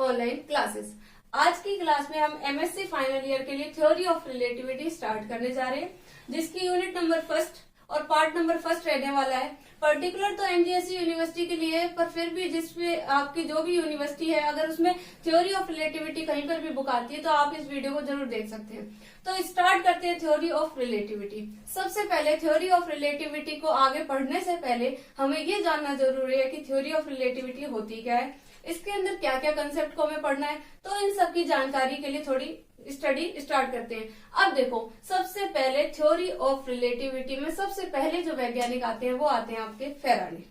Online classes. आज की class में हम एमएससी फाइनल ईयर के लिए थ्योरी ऑफ रिलेटिविटी स्टार्ट करने जा रहे हैं, जिसकी यूनिट नंबर फर्स्ट और पार्ट नंबर फर्स्ट रहने वाला है। पर्टिकुलर तो एनजीएससी यूनिवर्सिटी के लिए है, पर फिर भी जिसमें आपकी जो भी यूनिवर्सिटी है, अगर उसमें थ्योरी ऑफ रिलेटिविटी कहीं पर भी बुक आती है तो आप इस वीडियो को जरूर देख सकते हैं। तो स्टार्ट करते हैं थ्योरी ऑफ रिलेटिविटी। सबसे पहले थ्योरी ऑफ रिलेटिविटी को आगे पढ़ने से पहले हमें ये जानना जरूरी है कि थ्योरी ऑफ रिलेटिविटी होती क्या है, इसके अंदर क्या क्या कंसेप्ट को हमें पढ़ना है। तो इन सब की जानकारी के लिए थोड़ी स्टडी स्टार्ट करते हैं। अब देखो, सबसे पहले थ्योरी ऑफ रिलेटिविटी में सबसे पहले जो वैज्ञानिक आते हैं वो आते हैं आपके फैराडे।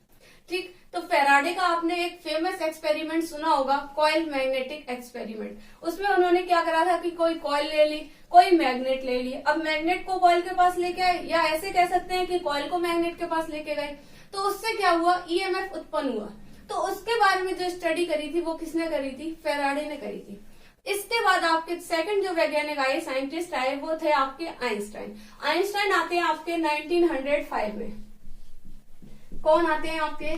ठीक, तो फैराडे का आपने एक फेमस एक्सपेरिमेंट सुना होगा, कॉइल मैग्नेटिक एक्सपेरिमेंट। उसमें उन्होंने क्या करा था कि कोई कॉइल ले ली, कोई मैग्नेट ले ली। अब मैग्नेट को कॉइल के पास लेके आए, या ऐसे कह सकते हैं कि कॉइल को मैग्नेट के पास लेके गए, तो उससे क्या हुआ, ईएमएफ उत्पन्न हुआ। तो उसके बारे में जो स्टडी करी थी वो किसने करी थी, फैराडे ने करी थी। इसके बाद आपके सेकंड जो वैज्ञानिक आए, साइंटिस्ट आए, वो थे आपके आइंस्टाइन। आइंस्टाइन आते हैं आपके 1905 में। कौन आते हैं आपके,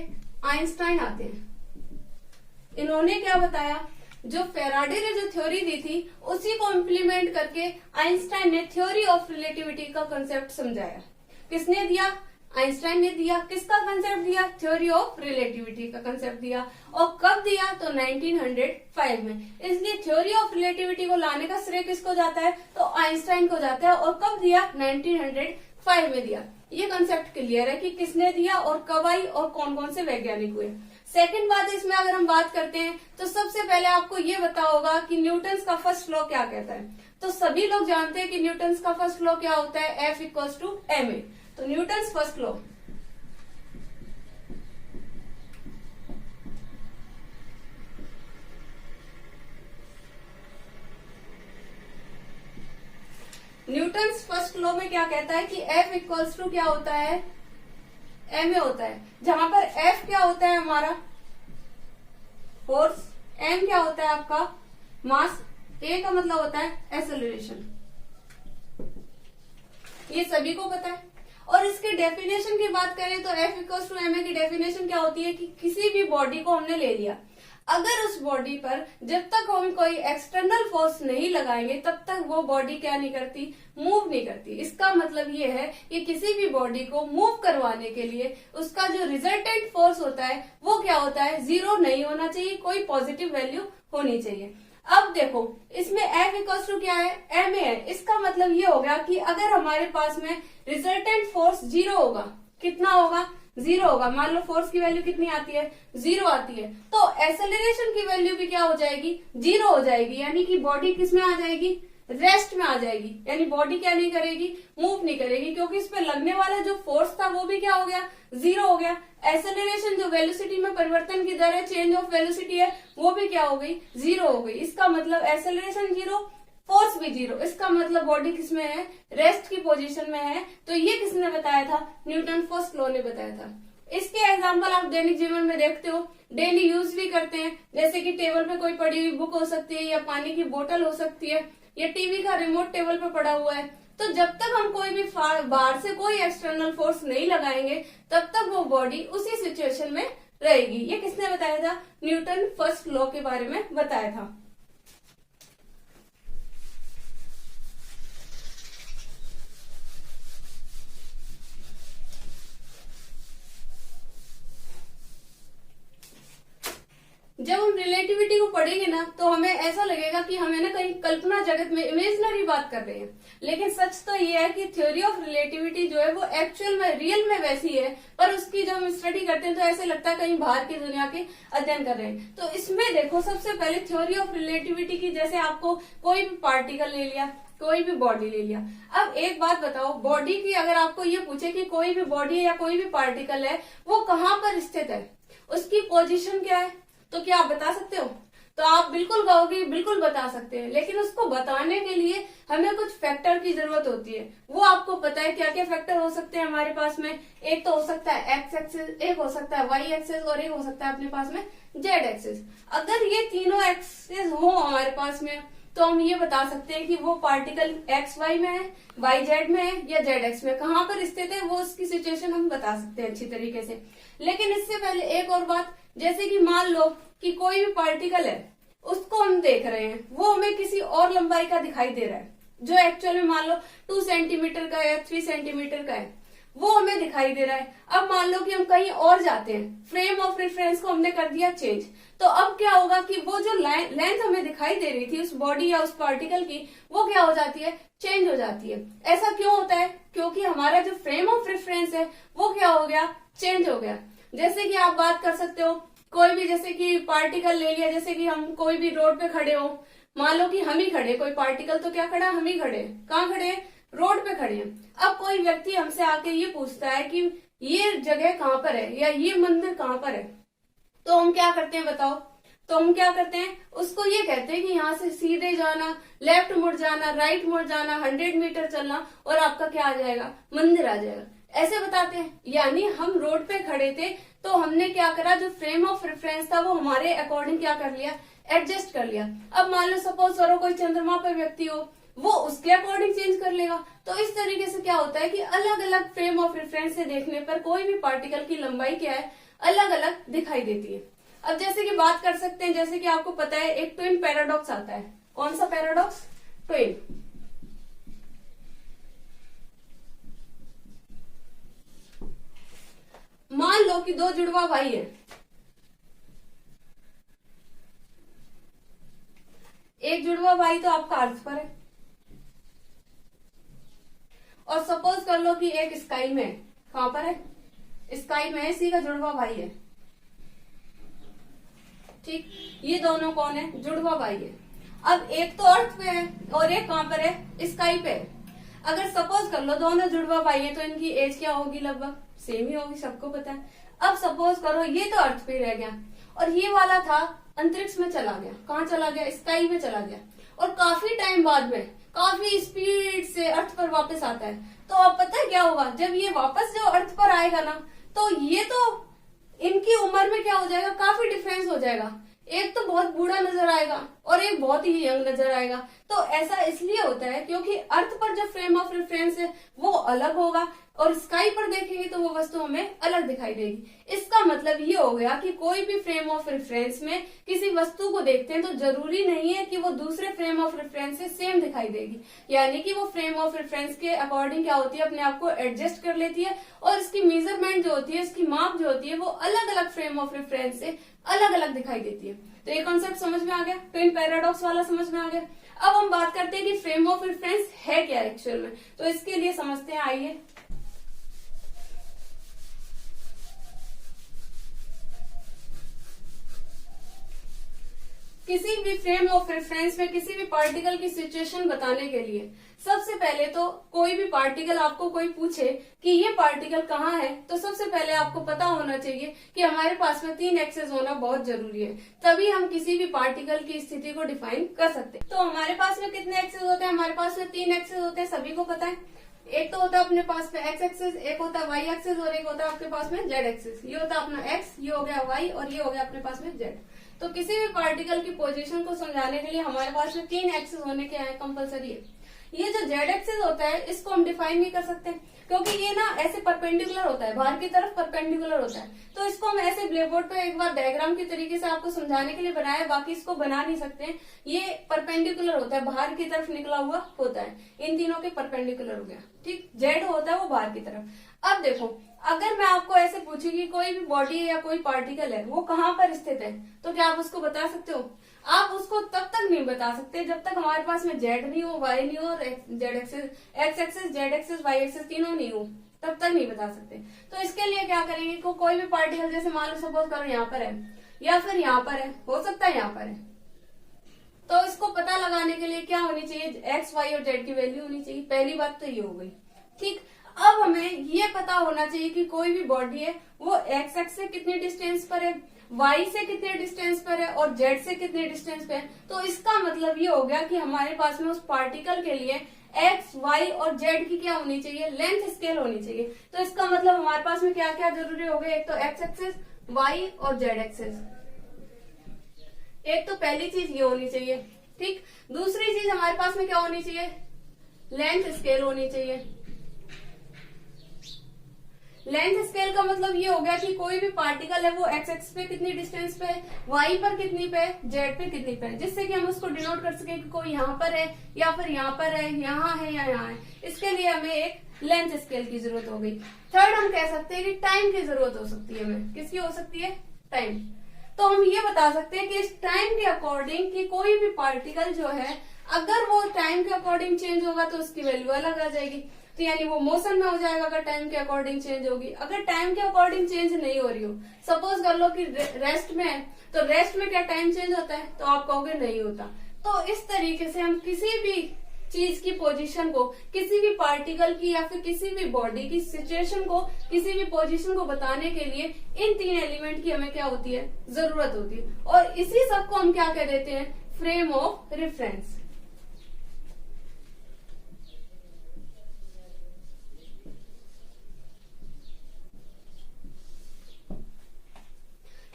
आइंस्टाइन आते हैं। इन्होंने क्या बताया, जो फैराडे ने जो थ्योरी दी थी उसी को इम्प्लीमेंट करके आइंस्टाइन ने थ्योरी ऑफ रिलेटिविटी का कंसेप्ट समझाया। किसने दिया, आइंस्टाइन ने दिया। किसका कंसेप्ट दिया, थ्योरी ऑफ रिलेटिविटी का कंसेप्ट दिया। और कब दिया, तो 1905 में। इसलिए थ्योरी ऑफ रिलेटिविटी को लाने का श्रेय किसको जाता है, तो आइंस्टाइन को जाता है। और कब दिया, 1905 में दिया। ये कंसेप्ट क्लियर है कि किसने दिया और कब आई और कौन कौन से वैज्ञानिक हुए। सेकंड बात, इसमें अगर हम बात करते हैं तो सबसे पहले आपको ये पता होगा कि न्यूटन का फर्स्ट लॉ क्या कहता है। तो सभी लोग जानते हैं कि न्यूटन का फर्स्ट लॉ क्या होता है, F = ma। तो Newton first law, Newton first law में क्या कहता है कि F क्या होता है, ma होता है। जहां पर F क्या होता है हमारा फोर्स, m क्या होता है आपका मास, a का मतलब होता है एक्सेलरेशन। ये सभी को पता है। और इसके डेफिनेशन की बात करें तो F = ma की डेफिनेशन क्या होती है कि किसी भी बॉडी को हमने ले लिया, अगर उस बॉडी पर जब तक हम कोई एक्सटर्नल फोर्स नहीं लगाएंगे तब तक वो बॉडी क्या नहीं करती, मूव नहीं करती। इसका मतलब ये है कि किसी भी बॉडी को मूव करवाने के लिए उसका जो रिजल्टेंट फोर्स होता है वो क्या होता है, 0 नहीं होना चाहिए, कोई पॉजिटिव वैल्यू होनी चाहिए। अब देखो, इसमें F = क्या है, ma है। इसका मतलब ये हो गया कि अगर हमारे पास में रिजल्टेंट फोर्स 0 होगा, कितना होगा, 0 होगा। मान लो फोर्स की वैल्यू कितनी आती है, 0 आती है, तो एक्सेलरेशन की वैल्यू भी क्या हो जाएगी, 0 हो जाएगी। यानी कि बॉडी किस में आ जाएगी, रेस्ट में आ जाएगी। यानी बॉडी क्या नहीं करेगी, मूव नहीं करेगी, क्योंकि इस पे लगने वाला जो फोर्स था वो भी क्या हो गया, 0 हो गया। एक्सेलरेशन जो वेलोसिटी में परिवर्तन की दर है, चेंज ऑफ वेलोसिटी है, वो भी क्या हो गई, 0 हो गई। इसका मतलब एक्सेलरेशन 0, फोर्स भी 0। इसका मतलब बॉडी किसमें है, रेस्ट की पोजीशन में है। तो ये किसने बताया था, न्यूटन फर्स्ट लॉ ने बताया था। इसके एग्जाम्पल आप दैनिक जीवन में देखते हो, डेली यूज भी करते हैं। जैसे कि टेबल पे कोई पड़ी हुई बुक हो सकती है, या पानी की बोतल हो सकती है, या टीवी का रिमोट टेबल पे पड़ा हुआ है। तो जब तक हम कोई भी बाहर से कोई एक्सटर्नल फोर्स नहीं लगाएंगे तब तक वो बॉडी उसी सिचुएशन में रहेगी। ये किसने बताया था, न्यूटन फर्स्ट लॉ के बारे में बताया था। जब हम रिलेटिविटी को पढ़ेंगे ना तो हमें ऐसा लगेगा कि हमें ना कहीं कल्पना जगत में इमेजिनरी बात कर रहे हैं, लेकिन सच तो ये है कि थ्योरी ऑफ रिलेटिविटी जो है वो एक्चुअल में, रियल में वैसी है। पर उसकी जब हम स्टडी करते हैं तो ऐसे लगता है कहीं बाहर की दुनिया के अध्ययन कर रहे हैं। तो इसमें देखो, सबसे पहले थ्योरी ऑफ रिलेटिविटी की, जैसे आपको कोई भी पार्टिकल ले लिया, कोई भी बॉडी ले लिया। अब एक बात बताओ, बॉडी की अगर आपको ये पूछे कि कोई भी बॉडी है या कोई भी पार्टिकल है वो कहाँ पर स्थित है, उसकी पोजीशन क्या है, तो क्या आप बता सकते हो? तो आप बिल्कुल कहोगे बिल्कुल बता सकते हैं, लेकिन उसको बताने के लिए हमें कुछ फैक्टर की जरूरत होती है। वो आपको पता है क्या क्या फैक्टर हो सकते हैं हमारे पास में। एक तो हो सकता है एक्स एक्सिस, एक हो सकता है वाई एक्सिस, और एक हो सकता है अपने पास में जेड एक्सिस। अगर ये तीनों एक्सिस हो हमारे पास में तो हम ये बता सकते हैं कि वो पार्टिकल एक्स वाई में है, वाई जेड में है, या जेड एक्स में कहाँ पर स्थित है, वो उसकी सिचुएशन हम बता सकते हैं अच्छी तरीके से। लेकिन इससे पहले एक और बात, जैसे कि मान लो कि कोई भी पार्टिकल है, उसको हम देख रहे हैं, वो हमें किसी और लंबाई का दिखाई दे रहा है, जो एक्चुअल में मान लो 2 सेंटीमीटर का या 3 सेंटीमीटर का है, वो हमें दिखाई दे रहा है। अब मान लो कि हम कहीं और जाते हैं, फ्रेम ऑफ रेफरेंस को हमने कर दिया चेंज, तो अब क्या होगा कि वो जो लेंथ हमें दिखाई दे रही थी उस बॉडी या उस पार्टिकल की, वो क्या हो जाती है, चेंज हो जाती है। ऐसा क्यों होता है? क्योंकि हमारा जो फ्रेम ऑफ रेफरेंस है वो क्या हो गया, चेंज हो गया। जैसे कि आप बात कर सकते हो, कोई भी जैसे कि पार्टिकल ले लिया, जैसे कि हम कोई भी रोड पे खड़े हो, मान लो कि हम ही खड़े, कोई पार्टिकल तो क्या खड़ा, हम ही खड़े, कहाँ खड़े, रोड पे खड़े हैं। अब कोई व्यक्ति हमसे आके ये पूछता है कि ये जगह कहाँ पर है या ये मंदिर कहाँ पर है, तो हम क्या करते हैं बताओ? तो हम क्या करते हैं, उसको ये कहते हैं कि यहाँ से सीधे जाना, लेफ्ट मुड़ जाना, राइट मुड़ जाना, 100 मीटर चलना और आपका क्या आ जाएगा, मंदिर आ जाएगा, ऐसे बताते हैं। यानी हम रोड पे खड़े थे तो हमने क्या करा, जो फ्रेम ऑफ रेफरेंस था वो हमारे अकॉर्डिंग क्या कर लिया, एडजस्ट कर लिया। अब मान लो सपोज करो कोई चंद्रमा पर व्यक्ति हो, वो उसके अकॉर्डिंग चेंज कर लेगा। तो इस तरीके से क्या होता है कि अलग अलग फ्रेम ऑफ रेफरेंस से देखने पर कोई भी पार्टिकल की लंबाई क्या है, अलग अलग दिखाई देती है। अब जैसे कि बात कर सकते हैं, जैसे कि आपको पता है एक ट्विन पैराडॉक्स आता है। कौन सा पैराडॉक्स? ट्विन। मान लो कि दो जुड़वा भाई है, एक जुड़वा भाई तो आपका अर्थ पर है, और सपोज कर लो कि एक स्काई में, कहां पर है, स्काई में, इसी का जुड़वा भाई है। ठीक, ये दोनों कौन है, जुड़वा भाई है। अब एक तो अर्थ पे है और एक कहां पर है, स्काई पे है। अगर सपोज कर लो दोनों जुड़वा भाई है तो इनकी एज क्या होगी, लगभग सेम ही होगी, सबको पता है। अब सपोज करो ये तो अर्थ पे रह गया और ये वाला था अंतरिक्ष में चला गया, कहाँ चला गया, स्काई में चला गया, और काफी टाइम बाद में काफी स्पीड से अर्थ पर वापस आता है। तो अब पता है क्या होगा, जब ये वापस जो अर्थ पर आएगा ना, तो ये तो इनकी उम्र में क्या हो जाएगा, काफी डिफरेंस हो जाएगा। एक तो बहुत बूढ़ा नजर आएगा और एक बहुत ही यंग नजर आएगा। तो ऐसा इसलिए होता है क्योंकि अर्थ पर जो फ्रेम ऑफ रेफरेंस है वो अलग होगा और स्काई पर देखेंगे तो वो वस्तु हमें अलग दिखाई देगी। इसका मतलब ये हो गया कि कोई भी फ्रेम ऑफ रेफरेंस में किसी वस्तु को देखते हैं तो जरूरी नहीं है कि वो दूसरे फ्रेम ऑफ रेफरेंस से सेम दिखाई देगी। यानी कि वो फ्रेम ऑफ रेफरेंस के अकॉर्डिंग क्या होती है, अपने आप को एडजस्ट कर लेती है और इसकी मेजरमेंट जो होती है, इसकी माप जो होती है, वो अलग अलग फ्रेम ऑफ रेफरेंस से अलग अलग दिखाई देती है। तो ये कॉन्सेप्ट समझ में आ गया, ट्विन पैराडॉक्स वाला समझ में आ गया। अब हम बात करते हैं कि फ्रेम ऑफ रेफरेंस है क्या एक्चुअल में, तो इसके लिए समझते हैं, आइए। किसी भी फ्रेम ऑफ रेफरेंस में किसी भी पार्टिकल की सिचुएशन बताने के लिए सबसे पहले तो कोई भी पार्टिकल आपको कोई पूछे कि ये पार्टिकल कहाँ है, तो सबसे पहले आपको पता होना चाहिए कि हमारे पास में 3 एक्सेस होना बहुत जरूरी है, तभी हम किसी भी पार्टिकल की स्थिति को डिफाइन कर सकते हैं। तो हमारे पास में कितने एक्सेस होते हैं, हमारे पास में 3 एक्सेस होते हैं, सभी को पता है। एक तो होता है अपने पास में एक्स एक्सेस, एक होता है वाई एक्सेस और एक होता है आपके पास में जेड एक्सेस। ये होता है अपना एक्स, ये हो गया वाई और ये हो गया अपने पास में जेड। तो किसी भी पार्टिकल की पोजीशन को समझाने के लिए हमारे पास में 3 एक्सेस होने के हैं, कंपलसरी है। ये जो जेड एक्सेस होता है इसको हम डिफाइन नहीं कर सकते क्योंकि ये ना ऐसे परपेंडिकुलर होता है, बाहर की तरफ परपेंडिकुलर होता है। तो इसको हम ऐसे ब्लैक बोर्ड पे एक बार डायग्राम की तरीके से आपको समझाने के लिए बनाया, बाकी इसको बना नहीं सकते। ये परपेंडिकुलर होता है, बाहर की तरफ निकला हुआ होता है, इन तीनों के परपेंडिकुलर हो गया। ठीक, जेड होता है वो बाहर की तरफ। अब देखो, अगर मैं आपको ऐसे पूछूंगी कोई भी बॉडी या कोई पार्टिकल है वो कहाँ पर स्थित है, तो क्या आप उसको बता सकते हो? आप उसको तब तक नहीं बता सकते जब तक हमारे पास में जेड नहीं हो, वाई नहीं हो और Z axis, X axis, Z axis, Y axis तीनों नहीं हो, तब तक नहीं बता सकते। तो इसके लिए क्या करेंगे, कोई भी पार्टिकल जैसे मान लो सपोज करो यहाँ पर है या फिर यहाँ पर है, हो सकता है यहाँ पर है, तो इसको पता लगाने के लिए क्या होनी चाहिए, एक्स वाई और जेड की वैल्यू होनी चाहिए। पहली बात तो ये हो गई। ठीक, अब हमें ये पता होना चाहिए कि कोई भी बॉडी है वो एक्स एक्स से कितने डिस्टेंस पर है, वाई से कितने डिस्टेंस पर है और जेड से कितने डिस्टेंस पे है। तो इसका मतलब ये हो गया कि हमारे पास में उस पार्टिकल के लिए एक्स, वाई और जेड की क्या होनी चाहिए, लेंथ स्केल होनी चाहिए। तो इसका मतलब हमारे पास में क्या क्या जरूरी हो गए, एक तो एक्स एक्सेस, वाई और जेड एक्सेस। एक तो पहली चीज ये होनी चाहिए। ठीक, दूसरी चीज हमारे पास में क्या होनी चाहिए, लेंथ स्केल होनी चाहिए। लेंथ स्केल का मतलब ये हो गया कि कोई भी पार्टिकल है वो एक्स एक्स पे कितनी डिस्टेंस पे है, वाई पर कितनी पे है, जेड पे कितनी पे है, जिससे कि हम उसको डिनोट कर सके कि कोई यहाँ पर है या फिर यहाँ पर है, यहाँ है या यहाँ है। इसके लिए हमें एक लेंथ स्केल की जरूरत हो गई। थर्ड हम कह सकते हैं कि टाइम की जरूरत हो सकती है हमें। किसकी हो सकती है? टाइम। तो हम ये बता सकते हैं कि इस टाइम के अकॉर्डिंग कि कोई भी पार्टिकल जो है अगर वो टाइम के अकॉर्डिंग चेंज होगा तो उसकी वैल्यू अलग आ जाएगी। तो यानी वो मोशन में हो जाएगा अगर टाइम के अकॉर्डिंग चेंज होगी। अगर टाइम के अकॉर्डिंग चेंज नहीं हो रही हो, सपोज कर लो कि रेस्ट में है, तो रेस्ट में क्या टाइम चेंज होता है? तो आप कहोगे नहीं होता। तो इस तरीके से हम किसी भी चीज की पोजीशन को, किसी भी पार्टिकल की या फिर किसी भी बॉडी की सिचुएशन को, किसी भी पोजीशन को बताने के लिए इन तीन एलिमेंट की हमें क्या होती है? जरूरत होती है। और इसी सब को हम क्या कह देते हैं? Frame of reference.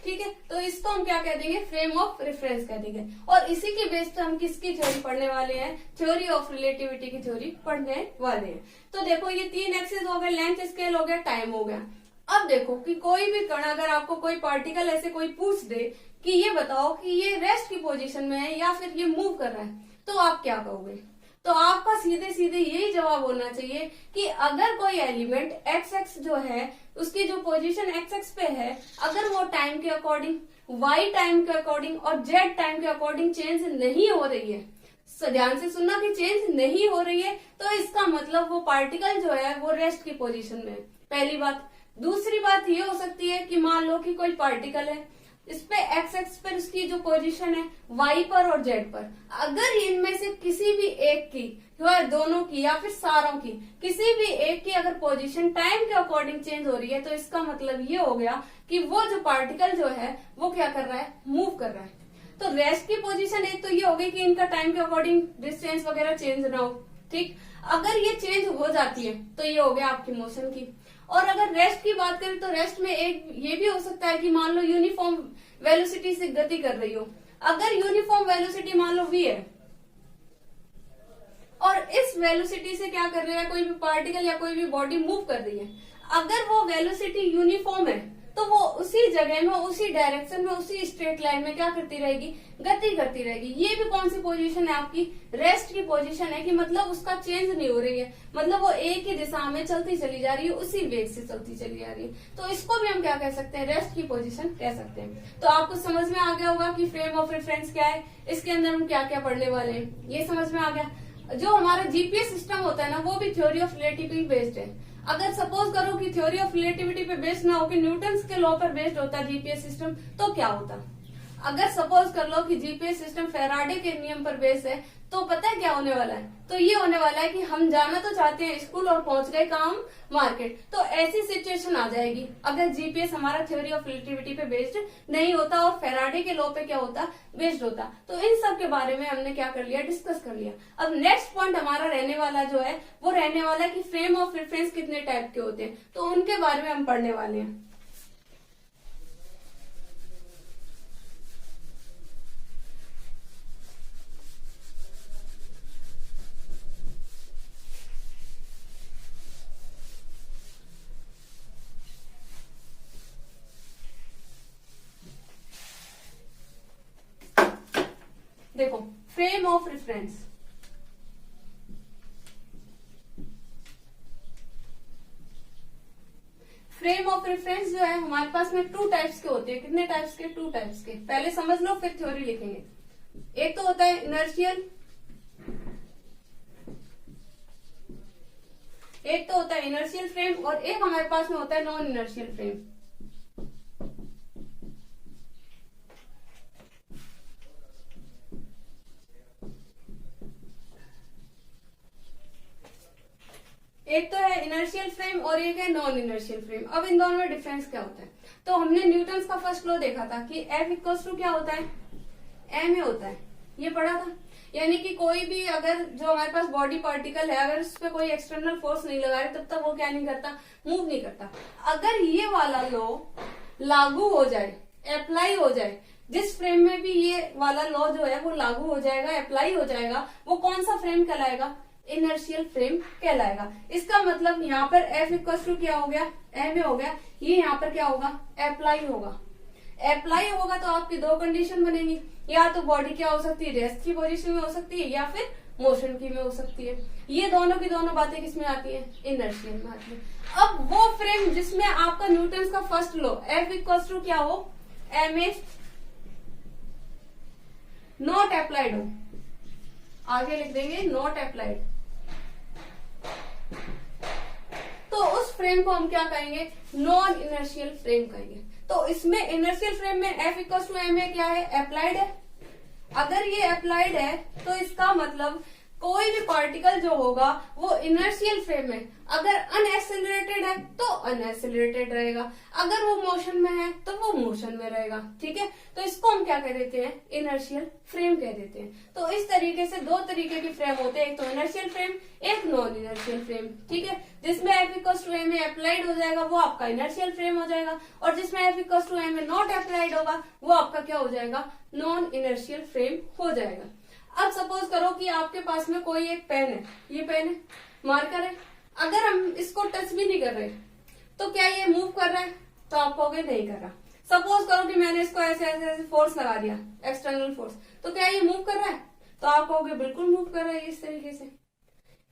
ठीक है, तो इसको हम क्या कह देंगे? फ्रेम ऑफ रेफरेंस कह देंगे। और इसी के बेस पे हम किसकी थ्योरी पढ़ने वाले हैं? थ्योरी ऑफ रिलेटिविटी की थ्योरी पढ़ने वाले हैं। तो देखो ये तीन एक्सिस हो गए, लेंथ स्केल हो गया, टाइम हो गया। अब देखो कि कोई भी कण, अगर आपको कोई पार्टिकल ऐसे कोई पूछ दे कि ये बताओ कि ये रेस्ट की पोजीशन में है या फिर ये मूव कर रहा है, तो आप क्या कहोगे? तो आपका सीधे सीधे यही जवाब होना चाहिए कि अगर कोई एलिमेंट एक्स एक्स जो है उसकी जो पोजीशन एक्स एक्स पे है, अगर वो टाइम के अकॉर्डिंग, वाई टाइम के अकॉर्डिंग और जेड टाइम के अकॉर्डिंग चेंज नहीं हो रही है, ध्यान से सुनना कि चेंज नहीं हो रही है, तो इसका मतलब वो पार्टिकल जो है वो रेस्ट की पोजीशन में है। पहली बात। दूसरी बात ये हो सकती है कि मान लो कि कोई पार्टिकल है, इस पे एक्स एक्स पर उसकी जो पोजीशन है वाई पर और जेड पर, अगर इनमें से किसी भी एक की, दोनों की या फिर सारों की, किसी भी एक की अगर पोजीशन टाइम के अकॉर्डिंग चेंज हो रही है, तो इसका मतलब ये हो गया कि वो जो पार्टिकल जो है वो क्या कर रहा है? मूव कर रहा है। तो रेस्ट की पोजीशन एक तो ये हो गई कि इनका टाइम के अकॉर्डिंग डिस्टेंस वगैरह चेंज ना हो। ठीक, अगर ये चेंज हो जाती है तो ये हो गया आपकी मोशन की। और अगर रेस्ट की बात करें तो रेस्ट में एक ये भी हो सकता है कि मान लो यूनिफॉर्म वेलोसिटी से गति कर रही हो। अगर यूनिफॉर्म वेलोसिटी मान लो v है और इस वेलोसिटी से क्या कर रही है कोई भी पार्टिकल या कोई भी बॉडी मूव कर रही है, अगर वो वेलोसिटी यूनिफॉर्म है तो वो उसी जगह में, उसी डायरेक्शन में, उसी स्ट्रेट लाइन में क्या करती रहेगी? गति करती रहेगी। ये भी कौन सी पोजीशन है आपकी? रेस्ट की पोजीशन है कि मतलब उसका चेंज नहीं हो रही है, मतलब वो एक ही दिशा में चलती चली जा रही है, उसी वेग से चलती चली जा रही है। तो इसको भी हम क्या कह सकते हैं? रेस्ट की पोजीशन कह सकते हैं। तो आपको समझ में आ गया होगा कि फ्रेम ऑफ रेफरेंस क्या है, इसके अंदर हम क्या क्या पढ़ने वाले हैं, ये समझ में आ गया। जो हमारा जीपीएस सिस्टम होता है ना, वो भी थ्योरी ऑफ रिलेटिविटी बेस्ड है। अगर सपोज करो कि थ्योरी ऑफ रिलेटिविटी पे बेस्ड ना हो कि न्यूटन्स के लॉ पर बेस्ड होता जीपीएस सिस्टम, तो क्या होता? अगर सपोज कर लो कि जीपीएस सिस्टम फैराडे के नियम पर बेस्ड है, तो पता है क्या होने वाला है? तो ये होने वाला है कि हम जाना तो चाहते हैं स्कूल और पहुंच गए काम मार्केट। तो ऐसी सिचुएशन आ जाएगी अगर जीपीएस हमारा थ्योरी ऑफ रिलेटिविटी पे बेस्ड नहीं होता और फैराडे के लॉ पे क्या होता? बेस्ड होता। तो इन सब के बारे में हमने क्या कर लिया? डिस्कस कर लिया। अब नेक्स्ट पॉइंट हमारा रहने वाला जो है वो रहने वाला है कि फ्रेम ऑफ रेफरेंस कितने टाइप के होते हैं, तो उनके बारे में हम पढ़ने वाले हैं। देखो, frame of reference, frame of reference जो है हमारे पास में टू टाइप्स के होते हैं। कितने टाइप्स के? टू टाइप्स के। पहले समझ लो फिर थ्योरी लिखेंगे। एक तो होता है इनर्शियल, एक तो होता है इनर्शियल फ्रेम और एक हमारे पास में होता है नॉन इनर्शियल फ्रेम। एक तो है इनर्शियल फ्रेम और एक है नॉन इनर्शियल फ्रेम। अब इन दोनों में डिफरेंस क्या होता है? तो हमने न्यूटन्स का फर्स्ट लॉ देखा था कि F इक्वल्स टू क्या होता है? m में होता है, ये पढ़ा था। यानी कि कोई भी अगर जो हमारे पास बॉडी पार्टिकल है, अगर उस पर कोई एक्सटर्नल फोर्स नहीं लगा रहे तब तक वो क्या नहीं करता? मूव नहीं करता। अगर ये वाला लॉ लागू हो जाए, अप्लाई हो जाए, जिस फ्रेम में भी ये वाला लॉ जो है वो लागू हो जाएगा, अप्लाई हो जाएगा, वो कौन सा फ्रेम कहलाएगा? इनर्शियल फ्रेम कहलाएगा। इसका मतलब यहाँ पर F इक्वल टू क्या हो गया, M हो गया, ये यहाँ पर क्या होगा, अप्लाई होगा। अप्लाई होगा तो आपकी दो कंडीशन बनेगी, या तो बॉडी क्या हो सकती है, रेस्ट की पोजीशन में हो सकती है, या फिर मोशन की में हो सकती है। ये दोनों की दोनों बातें किसमें आती है, इनर्शियल में आती है। अब वो फ्रेम जिसमें आपका न्यूटन का first law F equal to क्या हो, ma नॉट अप्लाइड हो, आगे लिख देंगे नॉट अप्लाइड, तो उस फ्रेम को हम क्या कहेंगे, नॉन इनर्शियल फ्रेम कहेंगे। तो इसमें इनर्शियल फ्रेम में F इक्वल टू ma क्या है, अप्लाइड है। अगर ये अप्लाइड है तो इसका मतलब कोई भी पार्टिकल जो होगा वो इनर्शियल फ्रेम में, अगर अनएक्सेलरेटेड है तो अनएक्सेलरेटेड रहेगा, अगर वो मोशन में है तो वो मोशन में रहेगा। ठीक है, तो इसको हम क्या कह देते हैं, इनर्शियल फ्रेम कह देते हैं। तो इस तरीके से दो तरीके के फ्रेम होते हैं, एक तो इनर्शियल फ्रेम, एक नॉन इनर्शियल फ्रेम। ठीक है, जिसमें F equal to ma applied हो जाएगा वो आपका इनर्शियल फ्रेम हो जाएगा, और जिसमें F equal to ma not applied होगा वो आपका क्या हो जाएगा, नॉन इनर्शियल फ्रेम हो जाएगा। अब सपोज करो कि आपके पास में कोई एक पेन है, ये पेन है, मार्कर है, अगर हम इसको टच भी नहीं कर रहे तो क्या ये मूव कर रहा है, तो आप कहोगे नहीं कर रहा। सपोज करो कि मैंने इसको ऐसे ऐसे ऐसे फोर्स लगा दिया, एक्सटर्नल फोर्स, तो क्या ये मूव कर रहा है, तो आप कहोगे बिल्कुल मूव कर रहा है इस तरीके से।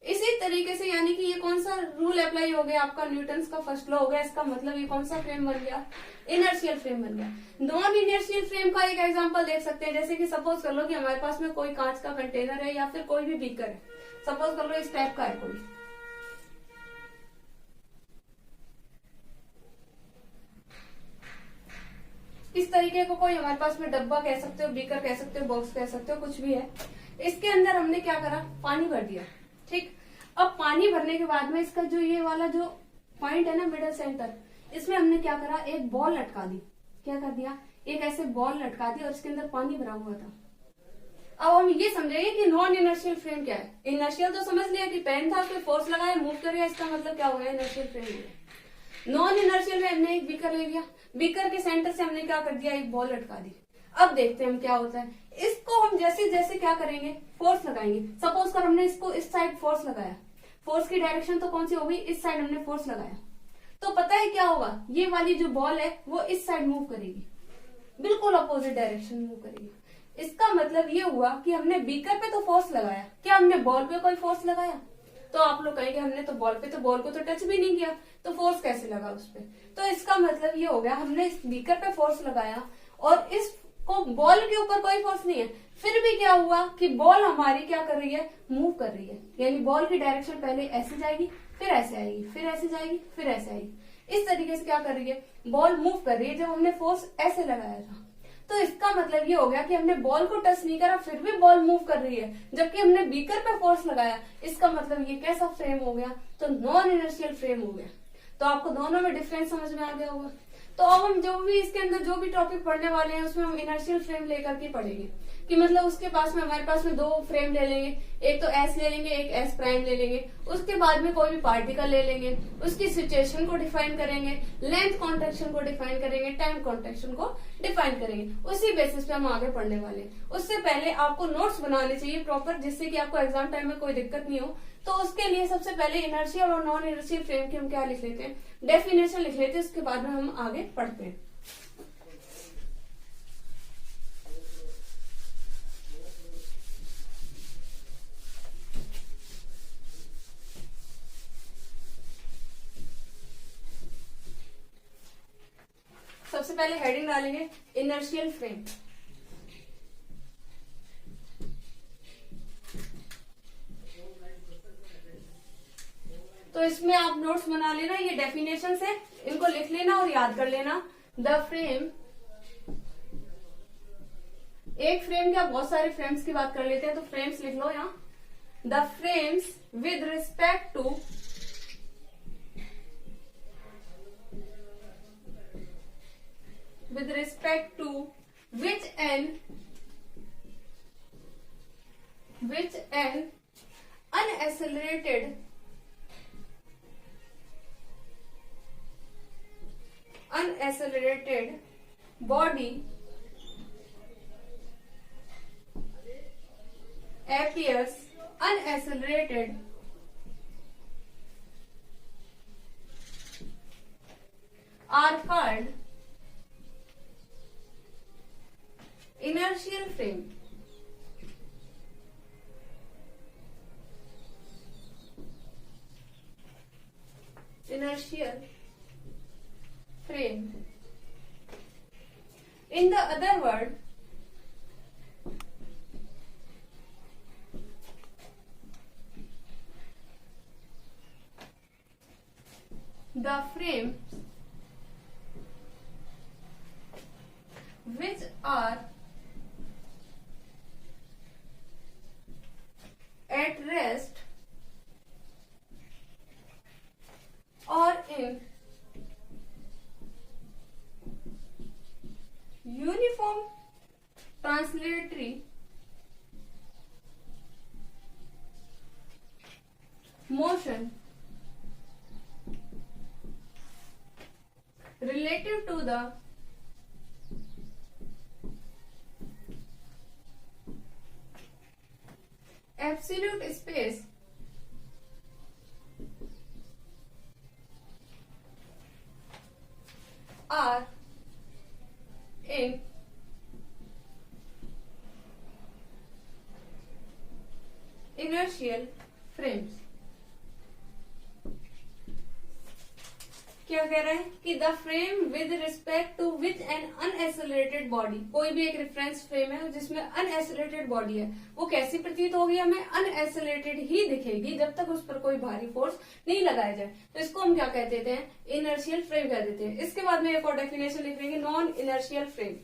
इसी तरीके से यानी कि ये कौन सा रूल अप्लाई हो गया, आपका न्यूटन का फर्स्ट लॉ हो गया। इसका मतलब ये कौन सा फ्रेम बन गया, इनर्शियल फ्रेम बन गया। नॉन इनर्शियल फ्रेम का एक एग्जांपल देख सकते हैं, जैसे कि सपोज कर लो कि हमारे पास में कोई कांच का कंटेनर है या फिर कोई भी बीकर है, सपोज कर लो इस टाइप का है कोई, इस तरीके को कोई हमारे पास में डब्बा कह सकते हो, बीकर कह सकते हो, बॉक्स कह सकते हो, कुछ भी है। इसके अंदर हमने क्या करा, पानी भर दिया। ठीक, अब पानी भरने के बाद में इसका जो ये वाला जो पॉइंट है ना, मिडल सेंटर, इसमें हमने क्या करा, एक बॉल लटका दी। क्या कर दिया, एक ऐसे बॉल लटका दी और इसके अंदर पानी भरा हुआ था। अब हम ये समझेंगे कि नॉन इनर्शियल फ्रेम क्या है। इनर्शियल तो समझ लिया कि पेन था, कोई फोर्स लगाया, मूव कर गया, इसका मतलब क्या हो गया, इनर्शियल फ्रेम हो गया। नॉन इनर्शियल में हमने एक बीकर ले लिया, बीकर के सेंटर से हमने क्या कर दिया, एक बॉल लटका दी। अब देखते हैं हम क्या होता है। इसको हम जैसे जैसे क्या करेंगे, फोर्स लगाएंगे। सपोज कर हमने इसको इस साइड फोर्स लगाया, फोर्स की डायरेक्शन तो कौन सी होगी, इस साइड हमने फोर्स लगाया, तो पता है क्या होगा, ये वाली जो बॉल है वो इस साइड मूव करेगी, बिल्कुल अपोजिट डायरेक्शन मूव करेगी। इसका मतलब ये हुआ कि हमने बीकर पे तो फोर्स लगाया, क्या हमने बॉल पे कोई फोर्स लगाया, तो आप लोग कहेंगे हमने तो बॉल पे, तो बॉल को तो टच भी नहीं किया, तो फोर्स कैसे लगा उस पे। तो इसका मतलब ये हो गया, हमने इस बीकर पे फोर्स लगाया और इसको बॉल के ऊपर कोई फोर्स नहीं है, फिर भी क्या हुआ कि बॉल हमारी क्या कर रही है, मूव कर रही है। यानी बॉल की डायरेक्शन पहले ऐसे जाएगी, फिर ऐसे आएगी, फिर ऐसे जाएगी, फिर ऐसे आएगी। इस तरीके से क्या कर रही है, बॉल मूव कर रही है। जब हमने फोर्स ऐसे लगाया था तो इसका मतलब ये हो गया कि हमने बॉल को टच नहीं करा, फिर भी बॉल मूव कर रही है, जबकि हमने बीकर पे फोर्स लगाया। इसका मतलब ये कैसा फ्रेम हो गया, तो नॉन इनर्शियल फ्रेम हो गया। तो आपको दोनों में डिफरेंस समझ में आ गया होगा। तो अब हम जो भी इसके अंदर जो भी टॉपिक पढ़ने वाले हैं उसमें हम इनर्शियल फ्रेम लेकर के पढ़ेंगे, कि मतलब उसके पास में हमारे पास में दो फ्रेम ले लेंगे, एक तो एस ले लेंगे, एक एस प्राइम ले लेंगे। उसके बाद में कोई भी पार्टिकल ले लेंगे, उसकी सिचुएशन को डिफाइन करेंगे, लेंथ कॉन्ट्रैक्शन को डिफाइन करेंगे, टाइम कॉन्ट्रैक्शन को डिफाइन करेंगे। उसी बेसिस पे हम आगे पढ़ने वाले हैं। उससे पहले आपको नोट्स बनाने चाहिए प्रॉपर, जिससे कि आपको एग्जाम टाइम में कोई दिक्कत नहीं हो। तो उसके लिए सबसे पहले इनर्शियल और नॉन इनर्शियल फ्रेम की हम क्या लिख लेते हैं, डेफिनेशन लिख लेते हैं, उसके बाद में हम आगे पढ़ते हैं। सबसे पहले हेडिंग डालेंगे इनर्शियल फ्रेम। तो इसमें आप नोट्स बना लेना, ये डेफिनेशन है, इनको लिख लेना और याद कर लेना। द फ्रेम, एक फ्रेम क्या बहुत सारे फ्रेम्स की बात कर लेते हैं, तो फ्रेम्स लिख लो यहाँ। The frames with respect to which an unaccelerated body appears unaccelerated are called inertial frame. Inertial frame. In the other word, the frames which are at rest or in uniform translatory motion relative to the absolute space are in inertial frames. क्या कह रहा है कि the frame with respect to which an unaccelerated body, कोई भी एक reference frame है जिसमें अनएक्सेलरेटेड बॉडी है, वो कैसी प्रतीत होगी, हमें अनएक्सेलरेटेड ही दिखेगी जब तक उस पर कोई भारी फोर्स नहीं लगाया जाए। तो इसको हम क्या कह देते हैं, इनर्शियल फ्रेम कह देते हैं। इसके बाद में एक और डेफिनेशन लिख लेंगे, non inertial frame.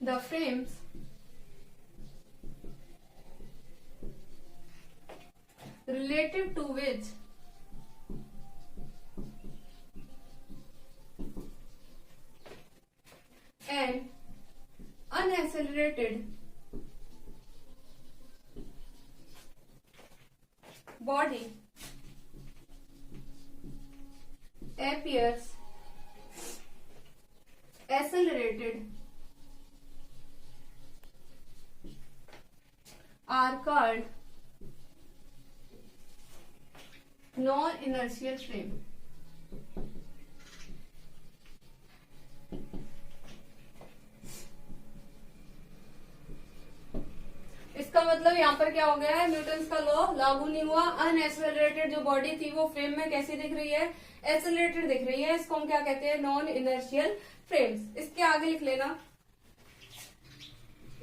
The frames relative to which an unaccelerated body appears accelerated are called non-inertial frame. इसका मतलब यहाँ पर क्या हो गया है, न्यूटन का लॉ लागू नहीं हुआ। अनएक्सेलरेटेड जो बॉडी थी वो फ्रेम में कैसी दिख रही है, एक्सेलरेटेड दिख रही है। इसको हम क्या कहते हैं, नॉन इनर्शियल फ्रेम्स। इसके आगे लिख लेना,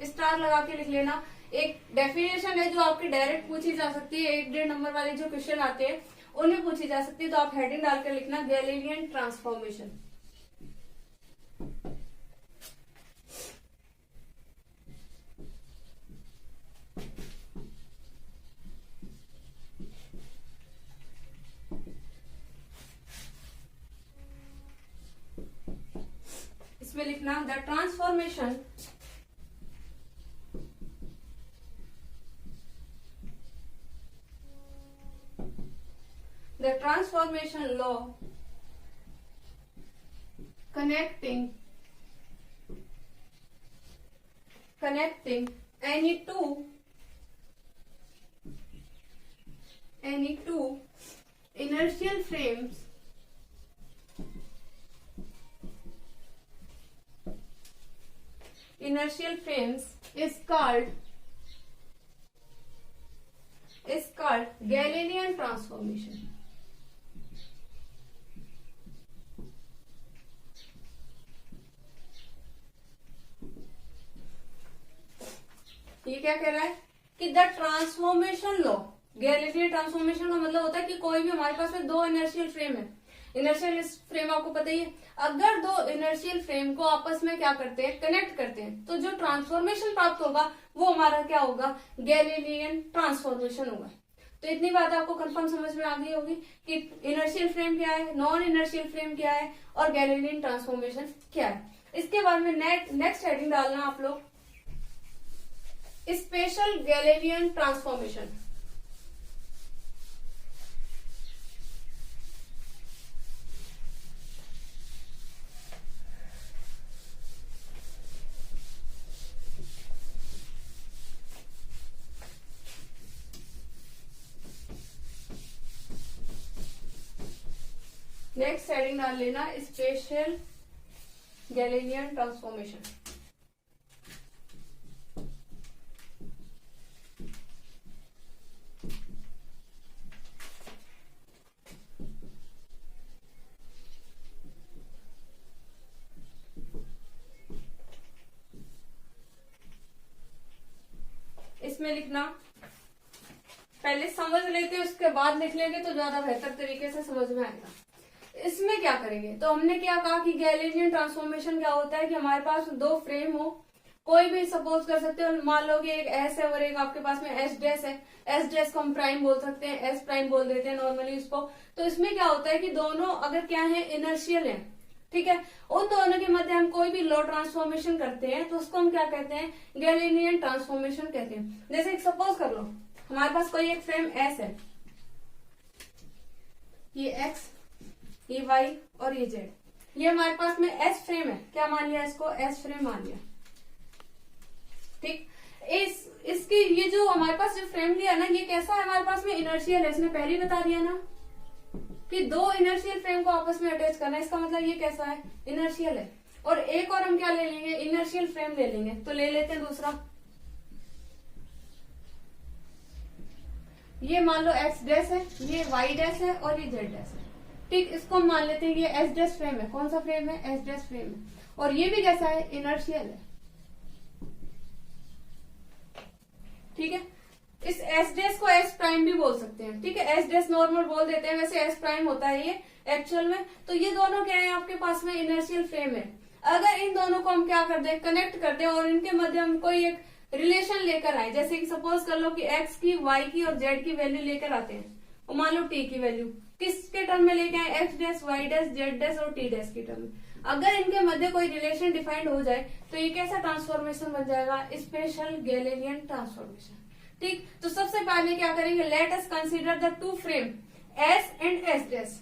स्टार लगा के लिख लेना। एक डेफिनेशन है जो आपकी डायरेक्ट पूछी जा सकती है, 1.5 नंबर वाले जो क्वेश्चन आते हैं उनमें पूछी जा सकती है। तो आप हेडिंग डालकर लिखना, गैलीलियन ट्रांसफॉर्मेशन। इसमें लिखना, the transformation law connecting any two inertial frames is called Galilean transformation. ये क्या कह रहा है कि the transformation law, Galilean transformation का मतलब होता है कि कोई भी हमारे पास में दो इनर्शियल फ्रेम है। इनर्शियल फ्रेम आपको पता ही है, अगर दो इनर्शियल फ्रेम को आपस में क्या करते हैं, कनेक्ट करते हैं, तो जो ट्रांसफॉर्मेशन प्राप्त होगा वो हमारा क्या होगा, गैलीलियन ट्रांसफॉर्मेशन होगा। तो इतनी बात आपको कंफर्म समझ में आ गई होगी कि इनर्शियल फ्रेम क्या है, नॉन इनर्शियल फ्रेम क्या है और गैलीलियन ट्रांसफॉर्मेशन क्या है। इसके बाद में नेक्स्ट हेडिंग डालना आप लोग, special Galilean transformation. Next heading डाल लेना स्पेशल गैलेलियन ट्रांसफॉर्मेशन। इसमें लिखना पहले समझ लेते हैं, उसके बाद लिख लेंगे तो ज्यादा बेहतर तरीके से समझ में आएगा। इसमें क्या करेंगे, तो हमने क्या कहा कि गैलेलियन ट्रांसफॉर्मेशन क्या होता है कि हमारे पास दो फ्रेम हो, कोई भी सपोज कर सकते हो, मान लो कि एक एस है और एक आपके पास में एस डैश है। एस डैश को हम प्राइम बोल सकते हैं, एस प्राइम बोल देते हैं नॉर्मली उसको। तो इसमें क्या होता है कि दोनों अगर क्या है, इनर्शियल है, ठीक है, उन दोनों के मध्य हम कोई भी लो ट्रांसफॉर्मेशन करते हैं तो उसको हम क्या कहते हैं, गैलेलियन ट्रांसफॉर्मेशन कहते हैं। जैसे सपोज कर लो हमारे पास कोई एक फ्रेम एस है, ये एक्स, ये वाई और ये जेड, ये हमारे पास में एस फ्रेम है। क्या मान लिया इसको, एस फ्रेम मान लिया, ठीक। इसकी ये जो हमारे पास जो फ्रेम लिया ना, ये कैसा है हमारे पास में, इनर्शियल है। इसने पहले ही बता दिया ना कि दो इनर्शियल फ्रेम को आपस में अटैच करना है, इसका मतलब ये कैसा है, इनर्शियल है। और एक और हम क्या ले लेंगे, इनर्शियल फ्रेम ले लेंगे। तो ले लेते हैं दूसरा, ये मान लो एक्स डैश है, ये वाई डैश है और ये जेड डैश है, ठीक। इसको हम मान लेते हैं ये एस डैश फ्रेम है। कौन सा फ्रेम है, एस डैश फ्रेम है। और ये भी कैसा है, इनर्शियल है, ठीक है। इस एस डैश को एस प्राइम भी बोल सकते हैं, ठीक है, एस डैश नॉर्मल बोल देते हैं, वैसे एस प्राइम होता है ये एक्चुअल में। तो ये दोनों क्या है आपके पास में, इनर्शियल फ्रेम है। अगर इन दोनों को हम क्या कर दे, कनेक्ट कर दे और इनके मध्य हम कोई एक रिलेशन लेकर आए, जैसे कि सपोज कर लो कि एक्स की, वाई की और जेड की वैल्यू लेकर आते हैं, और मान लो टी की वैल्यू किसके टर्म में लेके आए, X dash, Y dash, Z dash और टी डैश की टर्म में। अगर इनके मध्य कोई रिलेशन डिफाइंड हो जाए तो ये कैसा ट्रांसफॉर्मेशन बन जाएगा, स्पेशल गैलेलियन ट्रांसफॉर्मेशन, ठीक। तो सबसे पहले क्या करेंगे, let us consider the two frame S and S dash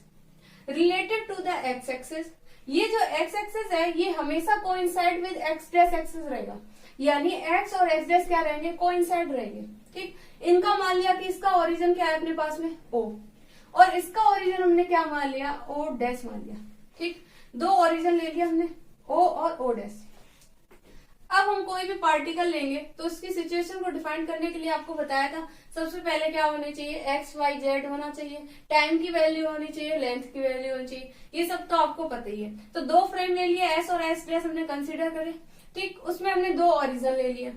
related to the X axis. ये जो एक्स एक्सिस है ये हमेशा coincide with X dash axis रहेगा, यानी एक्स और एक्स डैश क्या रहेंगे, कोइंसाइड रहेंगे, ठीक। इनका मान लिया कि इसका ओरिजिन क्या है अपने पास में, ओ, और इसका ओरिजिन हमने क्या मान लिया, ओ डैश मान लिया, ठीक। दो ओरिजिन ले लिया हमने, ओ और ओ डैश। अब हम कोई भी पार्टिकल लेंगे तो उसकी सिचुएशन को डिफाइन करने के लिए आपको बताया था, सबसे पहले क्या होने चाहिए, एक्स वाई जेड होना चाहिए, टाइम की वैल्यू होनी चाहिए, लेंथ की वैल्यू होनी चाहिए, ये सब तो आपको पता ही है। तो दो फ्रेम ले लिए, एस और एस डैश हमने कंसीडर करे, ठीक। उसमें हमने दो ओरिजिन ले लिए।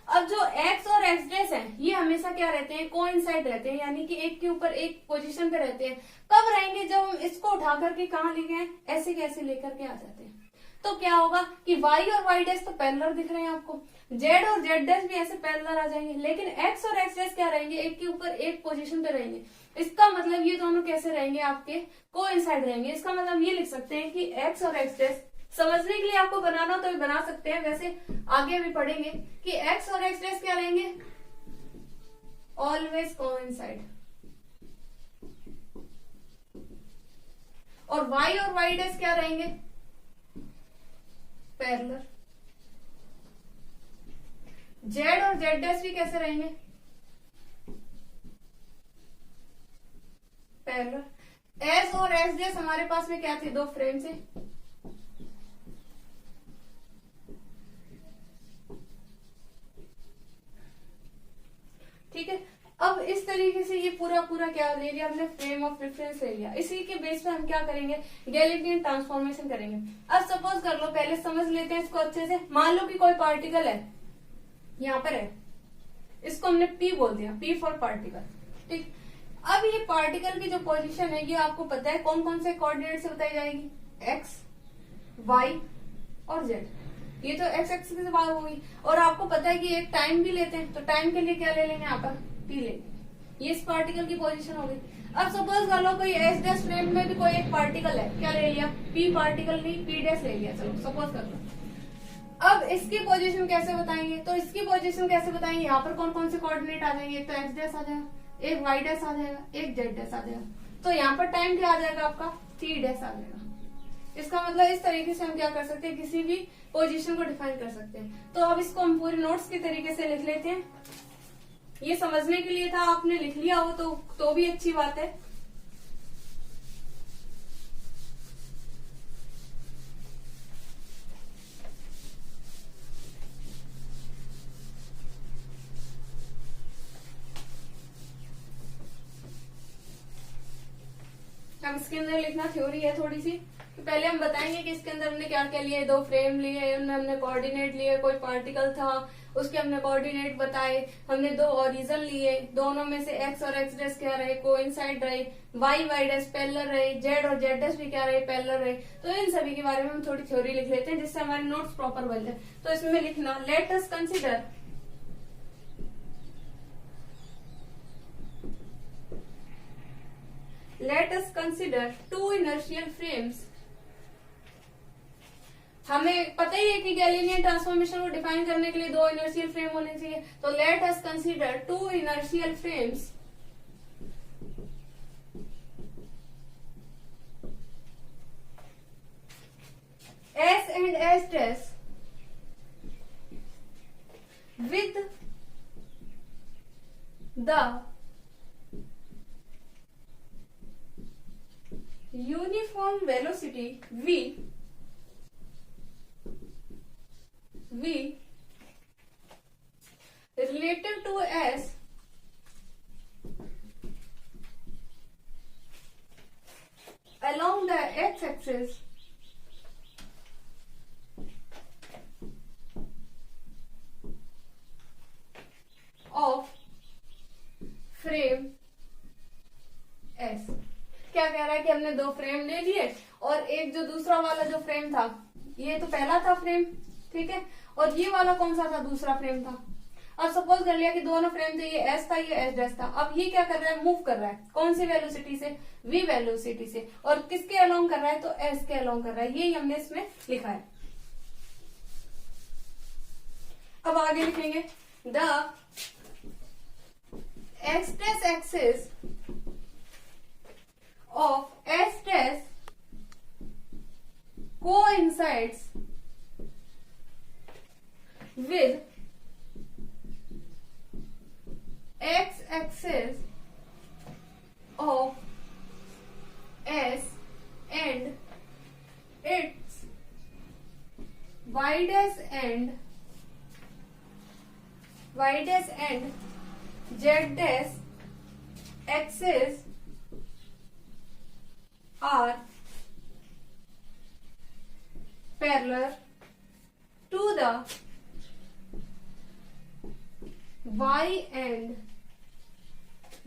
अब जो एक्स और एक्स डैश है ये हमेशा क्या रहते हैं, कोइंसाइड रहते हैं, यानी कि एक के ऊपर एक पोजीशन पे रहते हैं। कब रहेंगे, जब हम इसको उठा करके कहाँ ले गए, ऐसे कैसे लेकर के आ जाते हैं। तो क्या होगा कि y और y डैश तो पैरेलल दिख रहे हैं आपको, z और z डैश भी ऐसे पैरेलल आ जाएंगे, लेकिन x और x डैश क्या रहेंगे, एक के ऊपर एक पोजीशन पे रहेंगे। इसका मतलब ये दोनों कैसे रहेंगे, आपके कोइंसाइड रहेंगे। इसका मतलब ये लिख सकते हैं कि x और x डैश, समझने के लिए आपको बनाना हो तो भी बना सकते हैं, वैसे आगे भी पढ़ेंगे कि x और x डैश क्या रहेंगे, ऑलवेज कोइंसाइड, और y और y डैश क्या रहेंगे, पैरेलल। जेड और जेड डैश भी कैसे रहेंगे, पैरेलल। एस और एस डैश हमारे पास में क्या थे, दो फ्रेम से, ठीक है। अब इस तरीके से ये पूरा क्या ले लिया हमने, फ्रेम ऑफ रेफरेंस ले लिया। इसी के बेस पे हम क्या करेंगे, गैलेलियन ट्रांसफॉर्मेशन करेंगे। अब सपोज कर लो, पहले समझ लेते हैं इसको अच्छे से। मान लो कि कोई पार्टिकल है, यहाँ पर है, इसको हमने पी बोल दिया, पी फॉर पार्टिकल, ठीक। अब ये पार्टिकल की जो पोजीशन है ये आपको पता है कौन कौन से कोऑर्डिनेट से बताई जाएगी, एक्स, वाई और जेड। ये तो एक्स एक्सिस से बात होगी, और आपको पता है कि एक टाइम भी लेते हैं, तो टाइम के लिए क्या ले लेंगे, यहाँ पर पी लेंगे। ये इस पार्टिकल की पोजीशन हो गई। अब सपोज कर लो कोई एस डैश फ्रेम में भी कोई एक पार्टिकल है, क्या ले लिया, पी पार्टिकल नहीं, पी डैश ले लिया, चलो सपोज कर लो। अब इसकी पोजीशन कैसे बताएंगे, तो इसकी पोजीशन कैसे बताएंगे, यहाँ पर कौन कौन से कोऑर्डिनेट आ जाएंगे, एक तो एक्स डैश आ जाएगा, एक वाई डैश आ जाएगा, एक जेड डैश आ जाएगा। तो यहाँ पर टाइम क्या आ जाएगा आपका, टी डैश आ जाएगा। इसका मतलब इस तरीके से हम क्या कर सकते हैं, किसी भी पोजीशन को डिफाइन कर सकते हैं। तो अब इसको हम पूरे नोट्स के तरीके से लिख लेते हैं। ये समझने के लिए था, आपने लिख लिया हो तो भी अच्छी बात है। अब इसके अंदर लिखना थ्योरी है थोड़ी सी। तो पहले हम बताएंगे कि इसके अंदर हमने क्या क्या लिए। दो फ्रेम लिए, उनमें हमने कोऑर्डिनेट लिए, कोई पार्टिकल था उसके हमने कोऑर्डिनेट बताए, हमने दो ओरिजिन लिए, दोनों में से एक्स और एक्स डैश क्या रहे, कोइंसाइड रहे, वाई वाई डैश पैरेलल रहे, जेड और जेड डैश भी क्या रहे, पैरेलल रहे। तो इन सभी के बारे में हम थोड़ी थ्योरी लिख लेते हैं जिससे हमारे नोट्स प्रॉपर बन जाए। तो इसमें लिखना let us consider two inertial frames. हमें पता ही है कि गैलीलियन ट्रांसफॉर्मेशन को डिफाइन करने के लिए दो इनर्शियल फ्रेम होने चाहिए। तो let us consider two inertial frames S and S dash with the uniform velocity v relative to S along the x-axis of frame S। क्या कह रहा है कि हमने दो फ्रेम ले लिए और एक जो दूसरा वाला जो फ्रेम था, ये तो पहला था फ्रेम, ठीक है, और ये वाला कौन सा था, दूसरा फ्रेम था। अब सपोज कर लिया कि दोनों फ्रेम थे, ये एस था ये एस डैश था। अब ये क्या कर रहा है, मूव कर रहा है, कौन सी वेलोसिटी से, v वेलोसिटी से, और किसके अलोंग कर रहा है, तो एस के अलोंग कर रहा है। ये हमने इसमें लिखा है। अब आगे लिखेंगे the x dash axis of S dash coincides with x axis of S and its y dash and z dash axis are parallel to the y and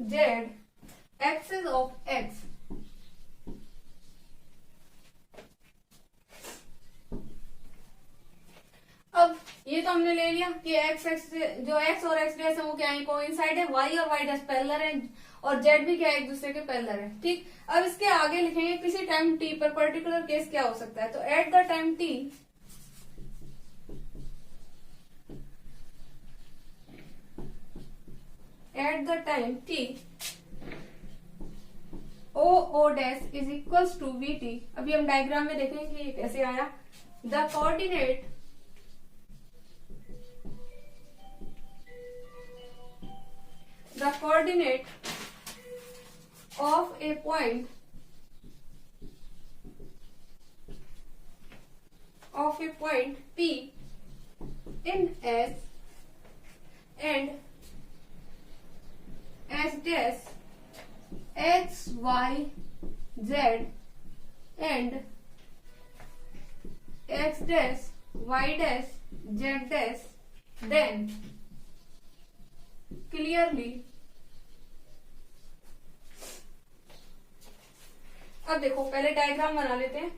z axis of x। अब ये तो हमने ले लिया कि x जो x और x dash है वो क्या है, कोइंसाइड है, y और y डैश पैरेलल है, और z भी क्या है, एक दूसरे के पैरेलल है। ठीक, अब इसके आगे लिखेंगे किसी टाइम t पर पर्टिकुलर केस क्या हो सकता है। तो at the time t o dash is equals to vt। अभी हम डायग्राम में देखेंगे कि ये कैसे आया। The coordinate of a point P in S and S dash X, Y, Z and X dash, Y dash, Z dash, then clearly। अब देखो पहले डायग्राम बना लेते हैं।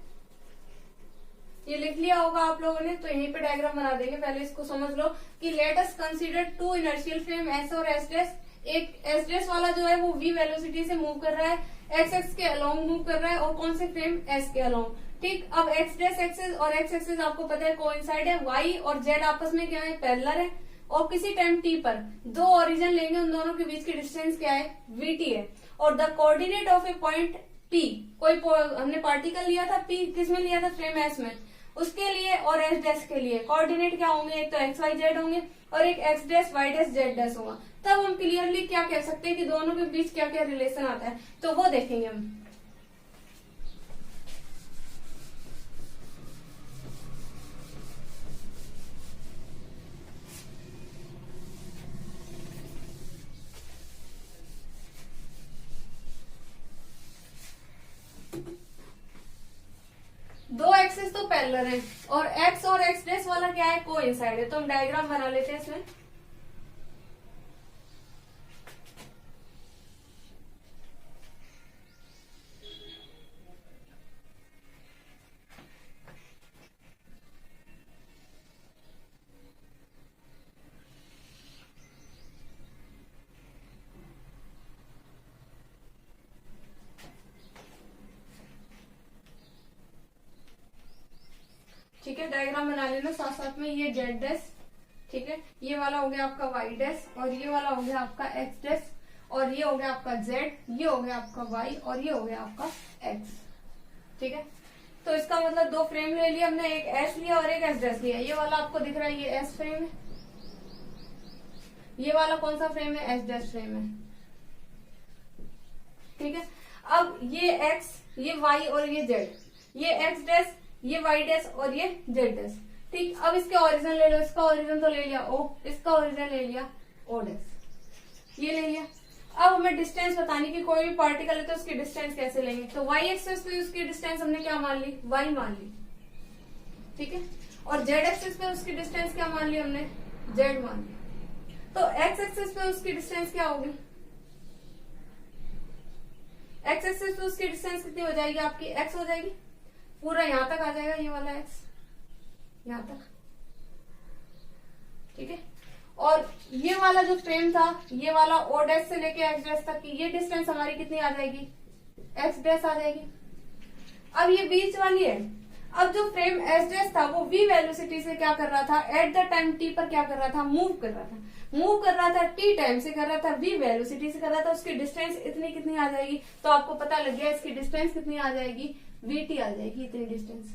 ये लिख लिया होगा आप लोगों ने, तो यहीं पे डायग्राम बना देंगे। पहले इसको समझ लो कि let us consider two inertial frame S और एस डैश। एक एस डैश वाला जो है वो v वेलोसिटी से मूव कर रहा है, एक्स एक्स के अलोंग मूव कर रहा है, और कौन से फ्रेम एस के अलोंग। ठीक, अब एक्स डैश एक्सेस और एक्स एक्सेस आपको पता है कोइंसाइड है, y और z आपस में क्या है, पैरेलल है, और किसी टाइम t पर दो ओरिजिन लेंगे, उन दोनों के बीच की डिस्टेंस क्या है, vt है। और the coordinate of A point p, कोई हमने पार्टिकल लिया था p, किस में लिया था, फ्रेम s में, उसके लिए और s डैश के लिए कोऑर्डिनेट क्या होंगे, एक तो एक्स वाई जेड होंगे और एक X dash Y dash Z dash होगा। तब हम क्लियरली क्या कह सकते हैं कि दोनों के बीच क्या क्या रिलेशन आता है, तो वो देखेंगे हम। पैरेलल है और एक्स और एक्स डैश वाला क्या है, कोइंसाइड है। तो हम डायग्राम बना लेते हैं इसमें। ठीक है, डायग्राम बना लेना साथ साथ में। ये जेड डैश, ठीक है, ये वाला हो गया आपका वाई डैश, और ये वाला हो गया आपका एक्स डैश, और ये हो गया आपका जेड, ये हो गया आपका वाई, और ये हो गया आपका एक्स। ठीक है, तो इसका मतलब दो फ्रेम ले लिया हमने, एक एस लिया और एक एस डैश लिया। ये वाला आपको दिख रहा है, ये एस फ्रेम है। ये वाला कौन सा फ्रेम है, एस डैश फ्रेम है। ठीक है, अब ये एक्स, ये वाई और ये जेड, ये एक्स डैश, ये वाई डैश और ये जेड डैश। ठीक, अब इसके ओरिजिन ले लो। इसका ओरिजिन तो ले लिया ओ, इसका ओरिजिन ले लिया ओ डैश, ये ले लिया। अब हमें डिस्टेंस बतानी कि कोई भी पार्टिकल है तो उसकी डिस्टेंस कैसे लेंगे। तो वाई एक्सिस पे उसकी डिस्टेंस हमने क्या मान ली, वाई मान ली। ठीक है, और जेड एक्सिस पे उसकी डिस्टेंस क्या मान ली हमने, जेड मान ली। तो एक्स एक्सिस पे उसकी डिस्टेंस क्या होगी, एक्स एक्सिस पे उसकी डिस्टेंस कितनी हो जाएगी आपकी, एक्स हो जाएगी। पूरा यहां तक आ जाएगा, ये वाला एक्स यहां तक। ठीक है, और ये वाला जो फ्रेम था, ये वाला ओ डैश से लेके एक्स डैश तक की ये डिस्टेंस हमारी कितनी आ जाएगी, एक्स डैश आ जाएगी। अब ये बीच वाली है। अब जो फ्रेम एस डैश था वो वी वेलोसिटी से क्या कर रहा था, एट द टाइम टी पर क्या कर रहा था, मूव कर रहा था। मूव कर रहा था टी टाइम से कर रहा था, वी वेलोसिटी से कर रहा था। उसकी डिस्टेंस इतनी कितनी आ जाएगी, तो आपको पता लग गया इसकी डिस्टेंस कितनी आ जाएगी, वीटी आ जाएगी। इतनी डिस्टेंस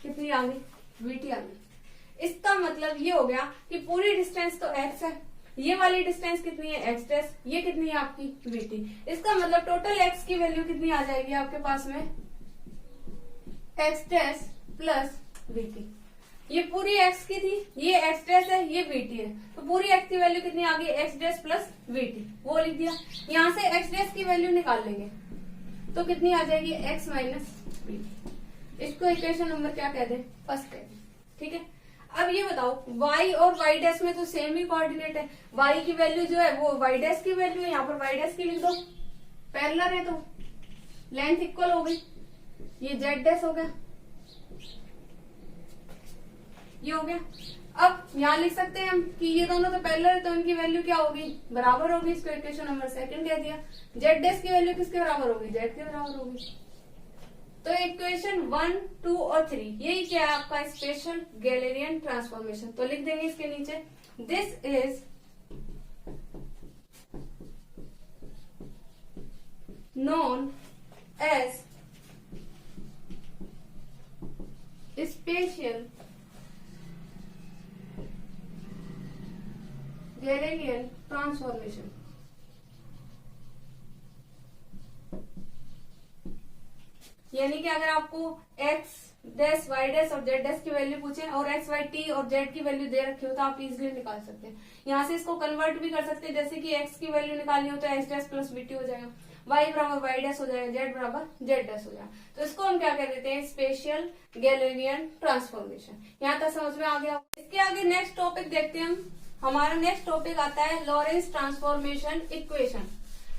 कितनी आ गई, वीटी आ गई। इसका मतलब ये हो गया कि पूरी डिस्टेंस तो एक्स है, ये वाली डिस्टेंस कितनी है, एक्स डैश, ये कितनी है आपकी, वीटी। इसका मतलब टोटल एक्स की वैल्यू कितनी आ जाएगी आपके पास में, एक्स डैश प्लस वीटी। ये पूरी एक्स की थी, ये एक्स डैश है, ये वीटी है, तो पूरी एक्स की वैल्यू कितनी आ गई, एक्स डैश प्लस वीटी, वो लिख दिया। यहां से एक्स डैश की वैल्यू निकाल लेंगे तो कितनी आ जाएगी, एक्स माइनस वीटी। इसको इक्वेशन नंबर क्या कह दे, फर्स्ट कह दे। ठीक है, अब ये बताओ y और y डैश में तो सेम ही कोऑर्डिनेट है। y की वैल्यू जो है वो y डैश की वैल्यू है, यहाँ पर y डैश की लिख दो, पैरेलल है तो लेंथ इक्वल हो गई। ये z डैश हो गया, ये हो गया। अब यहाँ लिख सकते हैं हम कि ये दोनों तो पैरेलल है तो इनकी वैल्यू क्या होगी, बराबर होगी। इसको इक्वेशन नंबर सेकंड कह दिया। z डैश की वैल्यू किसके बराबर होगी, z के बराबर होगी। तो इक्वेशन 1, 2 और 3 यही क्या है आपका स्पेशल गैलेरियन ट्रांसफॉर्मेशन। तो लिख देंगे इसके नीचे, this is known as special Galilean transformation. यानी कि अगर आपको x डैश y डैश और z डैश की वैल्यू पूछे और x y t और z की वैल्यू दे रखी हो तो आप इजीली निकाल सकते हैं। यहाँ से इसको कन्वर्ट भी कर सकते हैं, जैसे कि x की वैल्यू निकालनी हो तो x डैश प्लस bt हो जाएगा, y बराबर y डैश हो जाएगा, z बराबर z डैश हो जाएगा। तो इसको हम क्या कह देते हैं, स्पेशल गैलेरियन ट्रांसफॉर्मेशन। यहाँ तक समझ में आ गया। इसके आगे नेक्स्ट टॉपिक देखते हैं हम। हमारा नेक्स्ट टॉपिक आता है लॉरेंस ट्रांसफॉर्मेशन इक्वेशन।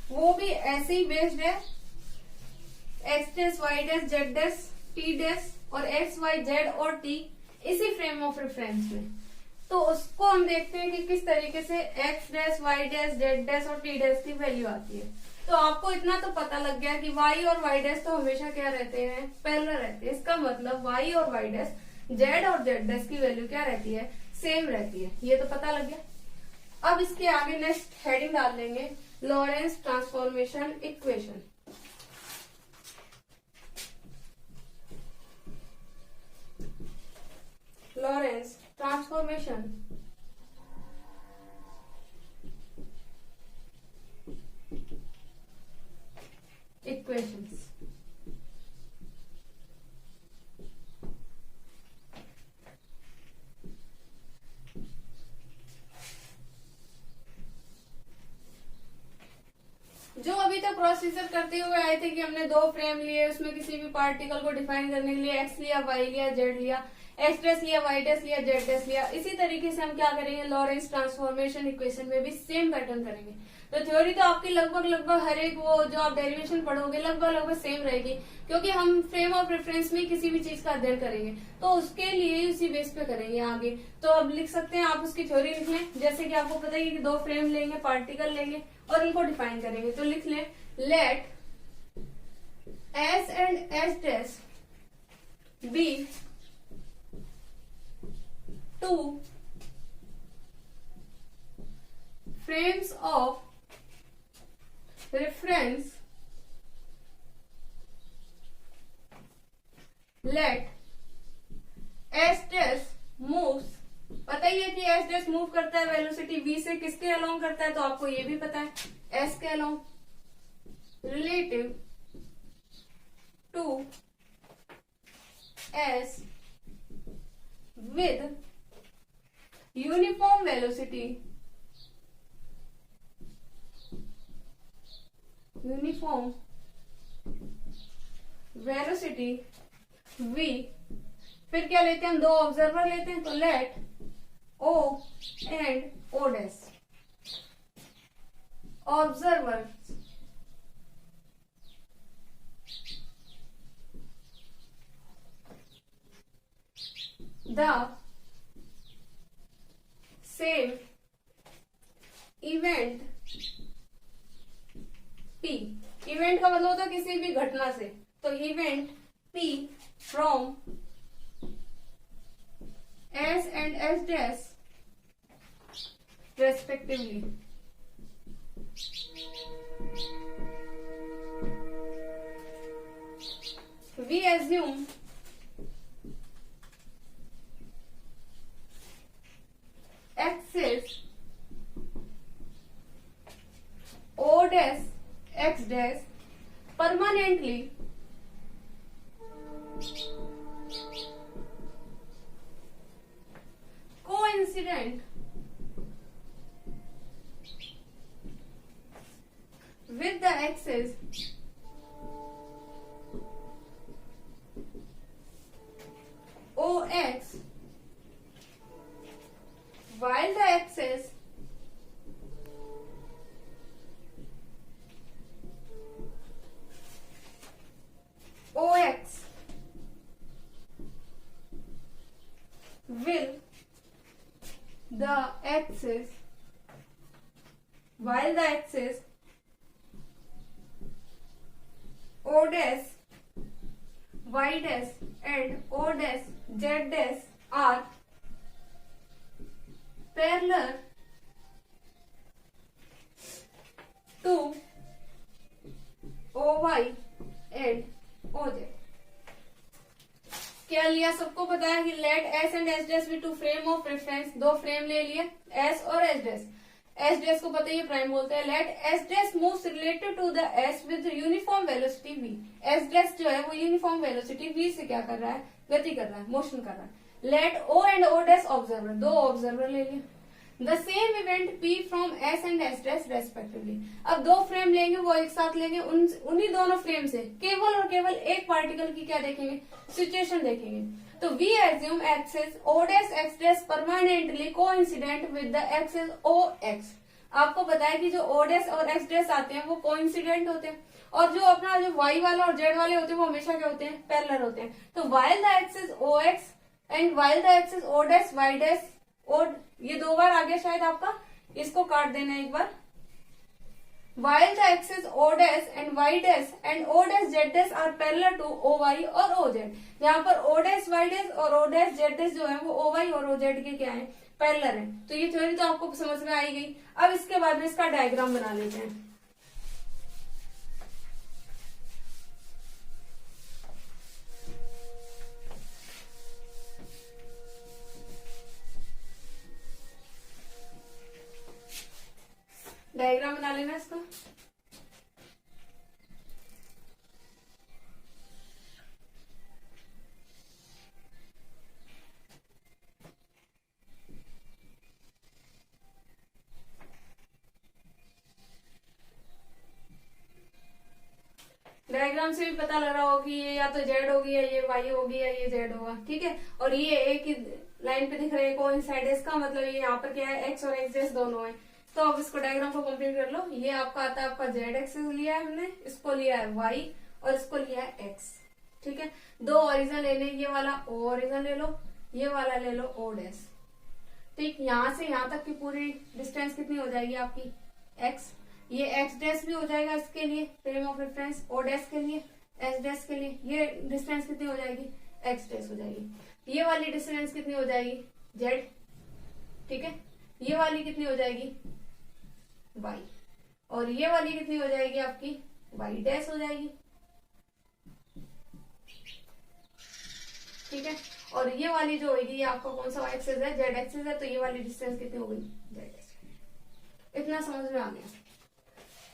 वो भी ऐसे ही बेस्ड है X dash Y dash Z dash T dash और एक्स वाई जेड और टी इसी फ्रेम ऑफ रेफरेंस में। तो उसको हम देखते हैं कि किस तरीके से X dash Y dash Z dash और टी डैश की वैल्यू आती है। तो आपको इतना तो पता लग गया कि वाई और वाई डैश तो हमेशा क्या रहते हैं, पैरेलल रहते हैं। इसका मतलब वाई और वाई डैश, जेड और जेड डैश की वैल्यू क्या रहती है, सेम रहती है। ये तो पता लग गया। अब इसके आगे नेक्स्ट हेडिंग डाल लेंगे Lorentz transformation equation. Lorentz transformation equations। जो अभी अभी तक प्रोसीजर करते हुए आए थे कि हमने दो फ्रेम लिए, उसमें किसी भी पार्टिकल को डिफाइन करने के लिए एक्स लिया, वाई लिया, जेड लिया, एक्स डैश लिया, वाई डैश लिया, जेड डैश लिया। इसी तरीके से हम क्या करेंगे, लॉरेंस ट्रांसफॉर्मेशन इक्वेशन में भी सेम पैटर्न करेंगे। तो थ्योरी तो आपकी लगभग हर एक वो जो आप डेरिवेशन पढ़ोगे लगभग सेम रहेगी, क्योंकि हम फ्रेम ऑफ रेफरेंस में किसी भी चीज का अध्ययन करेंगे तो उसके लिए उसी बेस पे करेंगे आगे। तो अब लिख सकते हैं आप उसकी थ्योरी लिख लें। जैसे कि आपको पता है कि दो फ्रेम लेंगे, पार्टिकल लेंगे और इनको डिफाइन करेंगे। तो लिख लें, let S and S dash be two frames of reference, let s dash moves, पता ही है कि s dash मूव करता है वेलोसिटी v से, किसके अलोंग करता है, तो आपको ये भी पता है s के along, relative to s with uniform velocity, uniform velocity v। फिर क्या लेते हैं हम, दो ऑब्जर्वर लेते हैं। तो let o and o dash observer the same event P। Event का मतलब होता है किसी भी घटना से, तो event P from S and S dash respectively. We assume axis O dash X dash permanently coincident with the axis OX while the axis OX will the axis while the axis O dash Y dash and O dash Z dash are parallel to OY and OZ। क्या लिया, सबको पता है कि let S and S dash be two frame of reference, दो frame ले लिए S और एस डैश। एस डैश को पता है प्राइम बोलते हैं। Let S dash moves related to the S with uniform velocity V. S dash जो है वो यूनिफॉर्म वेलोसिटी वी से क्या कर रहा है, गति कर रहा है, मोशन कर रहा है। Let O and O dash observer, दो ऑब्जर्वर ले लिए। The same event P from S and S dash respectively. अब दो फ्रेम लेंगे, वो एक साथ लेंगे, उन्हीं दोनों फ्रेम से केवल और केवल एक पार्टिकल की क्या देखेंगे, सिचुएशन देखेंगे। तो we assume axes O dash X dash permanently coincident with the axis OX। आपको पता है कि जो O डैश और X डैश आते हैं वो कोइंसिडेंट होते हैं, और जो अपना जो Y वाला और Z वाले होते हैं वो हमेशा क्या होते हैं, पैरेलल होते हैं। तो while the axis OX and while the axis O dash Y dash और ये दो बार आ गया शायद आपका, इसको काट देना एक बार। while the axis O dash and Y dash and O dash Z dash are parallel to OY और OZ। यहाँ पर O dash Y dash और O dash Z dash जो है वो OY और OZ के क्या है, पैरेलल है। तो ये थ्योरी तो आपको समझ में आई गई। अब इसके बाद में इसका डायग्राम बना लेते हैं। डायग्राम बना लेना इसका। डायग्राम से भी पता लग रहा होगा कि ये या तो जेड होगी या ये वाई होगी या ये जेड होगा, ठीक है। और ये एक ही लाइन पे दिख रहे हैं कोइंसाइड, इसका मतलब ये यहाँ पर क्या है, एक्स और एक्स डैश दोनों है। तो अब इसको डायग्राम को कंप्लीट कर लो। ये आपका आता है, आपका जेड एक्सिस लिया है हमने, इसको लिया है वाई और इसको लिया है एक्स, ठीक है। दो ओरिजिन लेने, ये वाला ओ ओरिजिन ले लो, ये वाला ले लो ओ डैश, ठीक। यहाँ से यहाँ तक की पूरी डिस्टेंस कितनी हो जाएगी आपकी, एक्स। ये एक्स डैश भी हो जाएगा इसके लिए frame of reference, O dash के लिए, एस डैश के लिए ये डिस्टेंस कितनी हो जाएगी, एक्स डैश हो जाएगी। ये वाली डिस्टेंस कितनी हो जाएगी, जेड, ठीक है। ये वाली कितनी हो जाएगी, वाई, और ये वाली कितनी हो जाएगी आपकी, वाई डैश हो जाएगी, ठीक है। और ये वाली जो होगी, ये आपका कौन सा एक्सिस है, जेड एक्सिस है, तो ये वाली डिस्टेंस कितनी हो गई, जेड एक्सिस। इतना समझ में आ गया।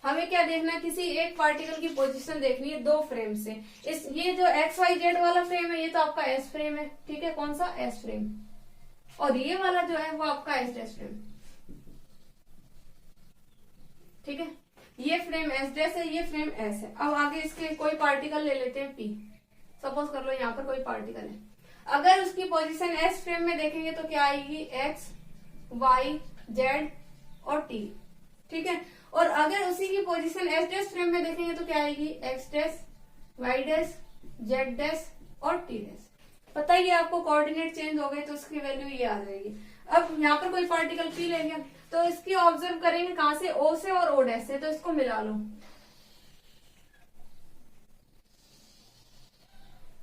हमें क्या देखना है, किसी एक पार्टिकल की पोजीशन देखनी है दो फ्रेम से। इस ये जो एक्स वाई जेड वाला फ्रेम है, ये तो आपका एस फ्रेम है, ठीक है, कौन सा, एस फ्रेम। और ये वाला जो है वो आपका एस डैश फ्रेम, ठीक है। ये फ्रेम एस डैश है, ये फ्रेम एस है। अब आगे इसके कोई पार्टिकल ले लेते हैं पी, सपोज कर लो यहाँ पर कोई पार्टिकल है। अगर उसकी पोजीशन एस फ्रेम में देखेंगे तो क्या आएगी, एक्स वाई जेड और टी, ठीक है। और अगर उसी की पोजीशन एस डैश फ्रेम में देखेंगे तो क्या आएगी, X dash Y dash Z dash और टी डैश। पता ही है आपको, कोऑर्डिनेट चेंज हो गए तो उसकी वैल्यू ये आ जाएगी। अब यहाँ पर कोई पार्टिकल पी लेंगे तो इसकी ऑब्जर्व करेंगे कहां से, ओ से और ओ डैश से, तो इसको मिला लो,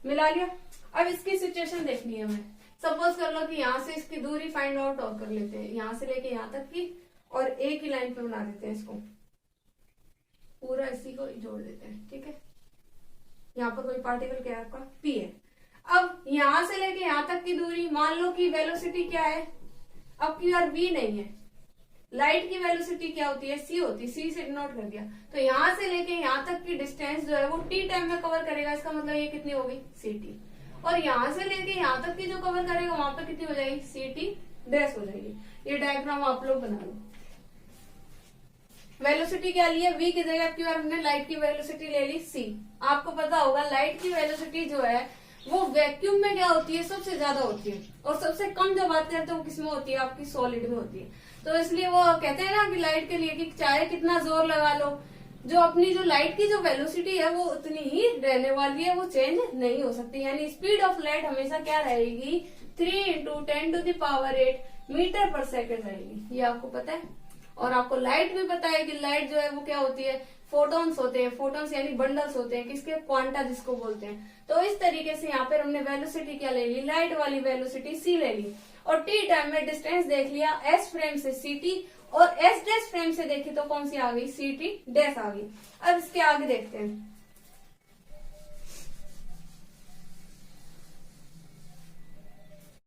मिला लिया। अब इसकी सिचुएशन देखनी है हमें। सपोज कर लो कि यहाँ से इसकी दूरी फाइंड आउट और कर लेते हैं, यहाँ से लेके यहाँ तक की, और एक ही लाइन पे बना देते हैं इसको, पूरा इसी को जोड़ देते हैं, ठीक है। यहाँ पर कोई पार्टिकल क्या है आपका, पी है। अब यहां से लेके यहां तक की दूरी, मान लो कि वेलोसिटी क्या है, अब की बार v नहीं है, लाइट की वेलोसिटी क्या होती है, c होती है, c से डिनोट कर दिया। तो यहां से लेके यहां तक की डिस्टेंस जो है वो t टाइम में कवर करेगा, इसका मतलब ये कितनी होगी, ct। और यहां से लेके यहां तक की जो कवर करेगा वहां पर कितनी हो जाएगी, ct डैश हो जाएगी। ये डायग्राम आप लोग बना लो। वेलोसिटी क्या ली है, v की जगह आपकी बार हमने लाइट की वेलोसिटी ले ली c। आपको पता होगा लाइट की वेलोसिटी जो है वो वैक्यूम में क्या होती है, सबसे ज्यादा होती है, और सबसे कम जो बात करते हैं वो किसमें होती है, आपकी सॉलिड में होती है। तो इसलिए वो कहते हैं ना कि लाइट के लिए कि चाहे कितना जोर लगा लो, जो अपनी जो लाइट की जो वेलोसिटी है वो उतनी ही रहने वाली है, वो चेंज नहीं हो सकती। यानी स्पीड ऑफ लाइट हमेशा क्या रहेगी, 3 × 10⁸ मीटर पर सेकेंड रहेगी, ये आपको पता है। और आपको लाइट भी पता है कि लाइट जो है वो क्या होती है, फोटॉन्स होते हैं, फोटॉन्स यानी बंडल्स होते हैं, किसके, क्वांटा जिसको बोलते हैं। तो इस तरीके से यहाँ पर हमने वेलोसिटी क्या ले ली, लाइट वाली वेलोसिटी c ले ली, और t टाइम में डिस्टेंस देख लिया s फ्रेम से ct, और s डैश फ्रेम से देखी तो कौन सी आ गई, ct डैश आ गई। अब इसके आगे देखते हैं।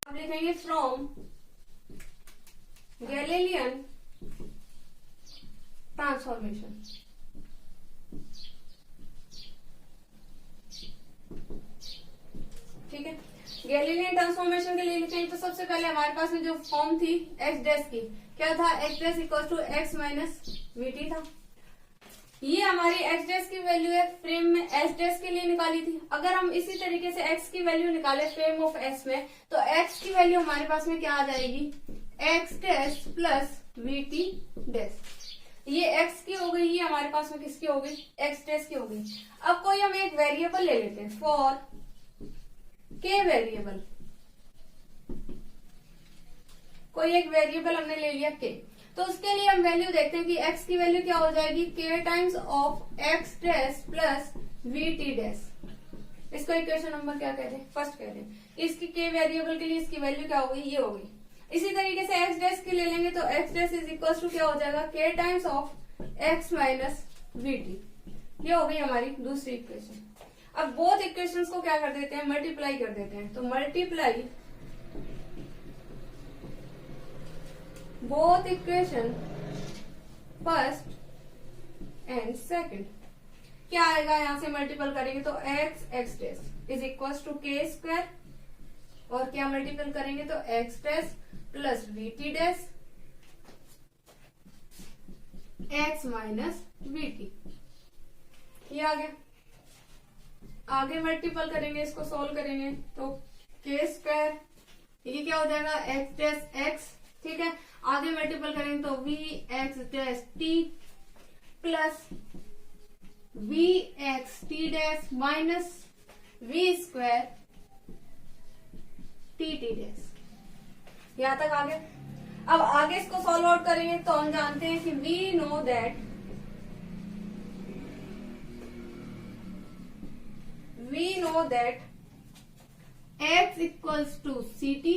अब लिखेंगे फ्रॉम गैलीलियन ट्रांसफॉर्मेशन, ठीक है। गैलीलियन ट्रांसफॉर्मेशन के लिए लिखेंगे तो सबसे पहले हमारे पास में जो फॉर्म थी एक्स डैश की, क्या था, X dash equal to x minus VT था। ये हमारी एक्स डैश की वैल्यू है, फ्रेम में एस डैश के लिए निकाली थी। अगर हम इसी तरीके से एक्स की वैल्यू निकाले फ्रेम ऑफ एस में, तो एक्स की वैल्यू हमारे पास में क्या आ जाएगी, x dash plus VT dash. ये एक्स की हो गई, ये हमारे पास में किसकी हो गई, एक्स डैश की हो गई। अब कोई हम एक वेरिएबल ले लेते हैं, फॉर के वेरिएबल, कोई एक वेरिएबल हमने ले लिया के, तो उसके लिए हम वैल्यू देखते हैं कि x की वैल्यू क्या हो जाएगी, k times of x dash plus vt dash. इसको इक्वेशन नंबर क्या कहते हैं, फर्स्ट कहते हैं। इसकी k वेरिएबल के लिए इसकी वैल्यू क्या होगी, ये होगी। इसी तरीके से x डैश की ले लेंगे तो x dash is equal to क्या हो जाएगा, k times of x minus vt। ये हो गई हमारी दूसरी इक्वेशन। अब बोथ इक्वेशंस को क्या कर देते हैं, मल्टीप्लाई कर देते हैं। तो multiply both equation first and second, क्या आएगा, यहां से मल्टीपल करेंगे तो X dash is equal to के स्क्वायर, और क्या मल्टीपल करेंगे तो X dash plus VT dash X minus VT, ये आ गया। आगे मल्टीपल करेंगे, इसको सोल्व करेंगे तो के स्क्वायर, ये क्या हो जाएगा एक्स डैश एक्स, ठीक है। आगे मल्टीपल करेंगे तो V x dash T plus we X T dash minus we square T T dash. यहां तक आगे। अब आगे इसको सॉल्व आउट करेंगे तो हम जानते हैं कि we know that x equals to c t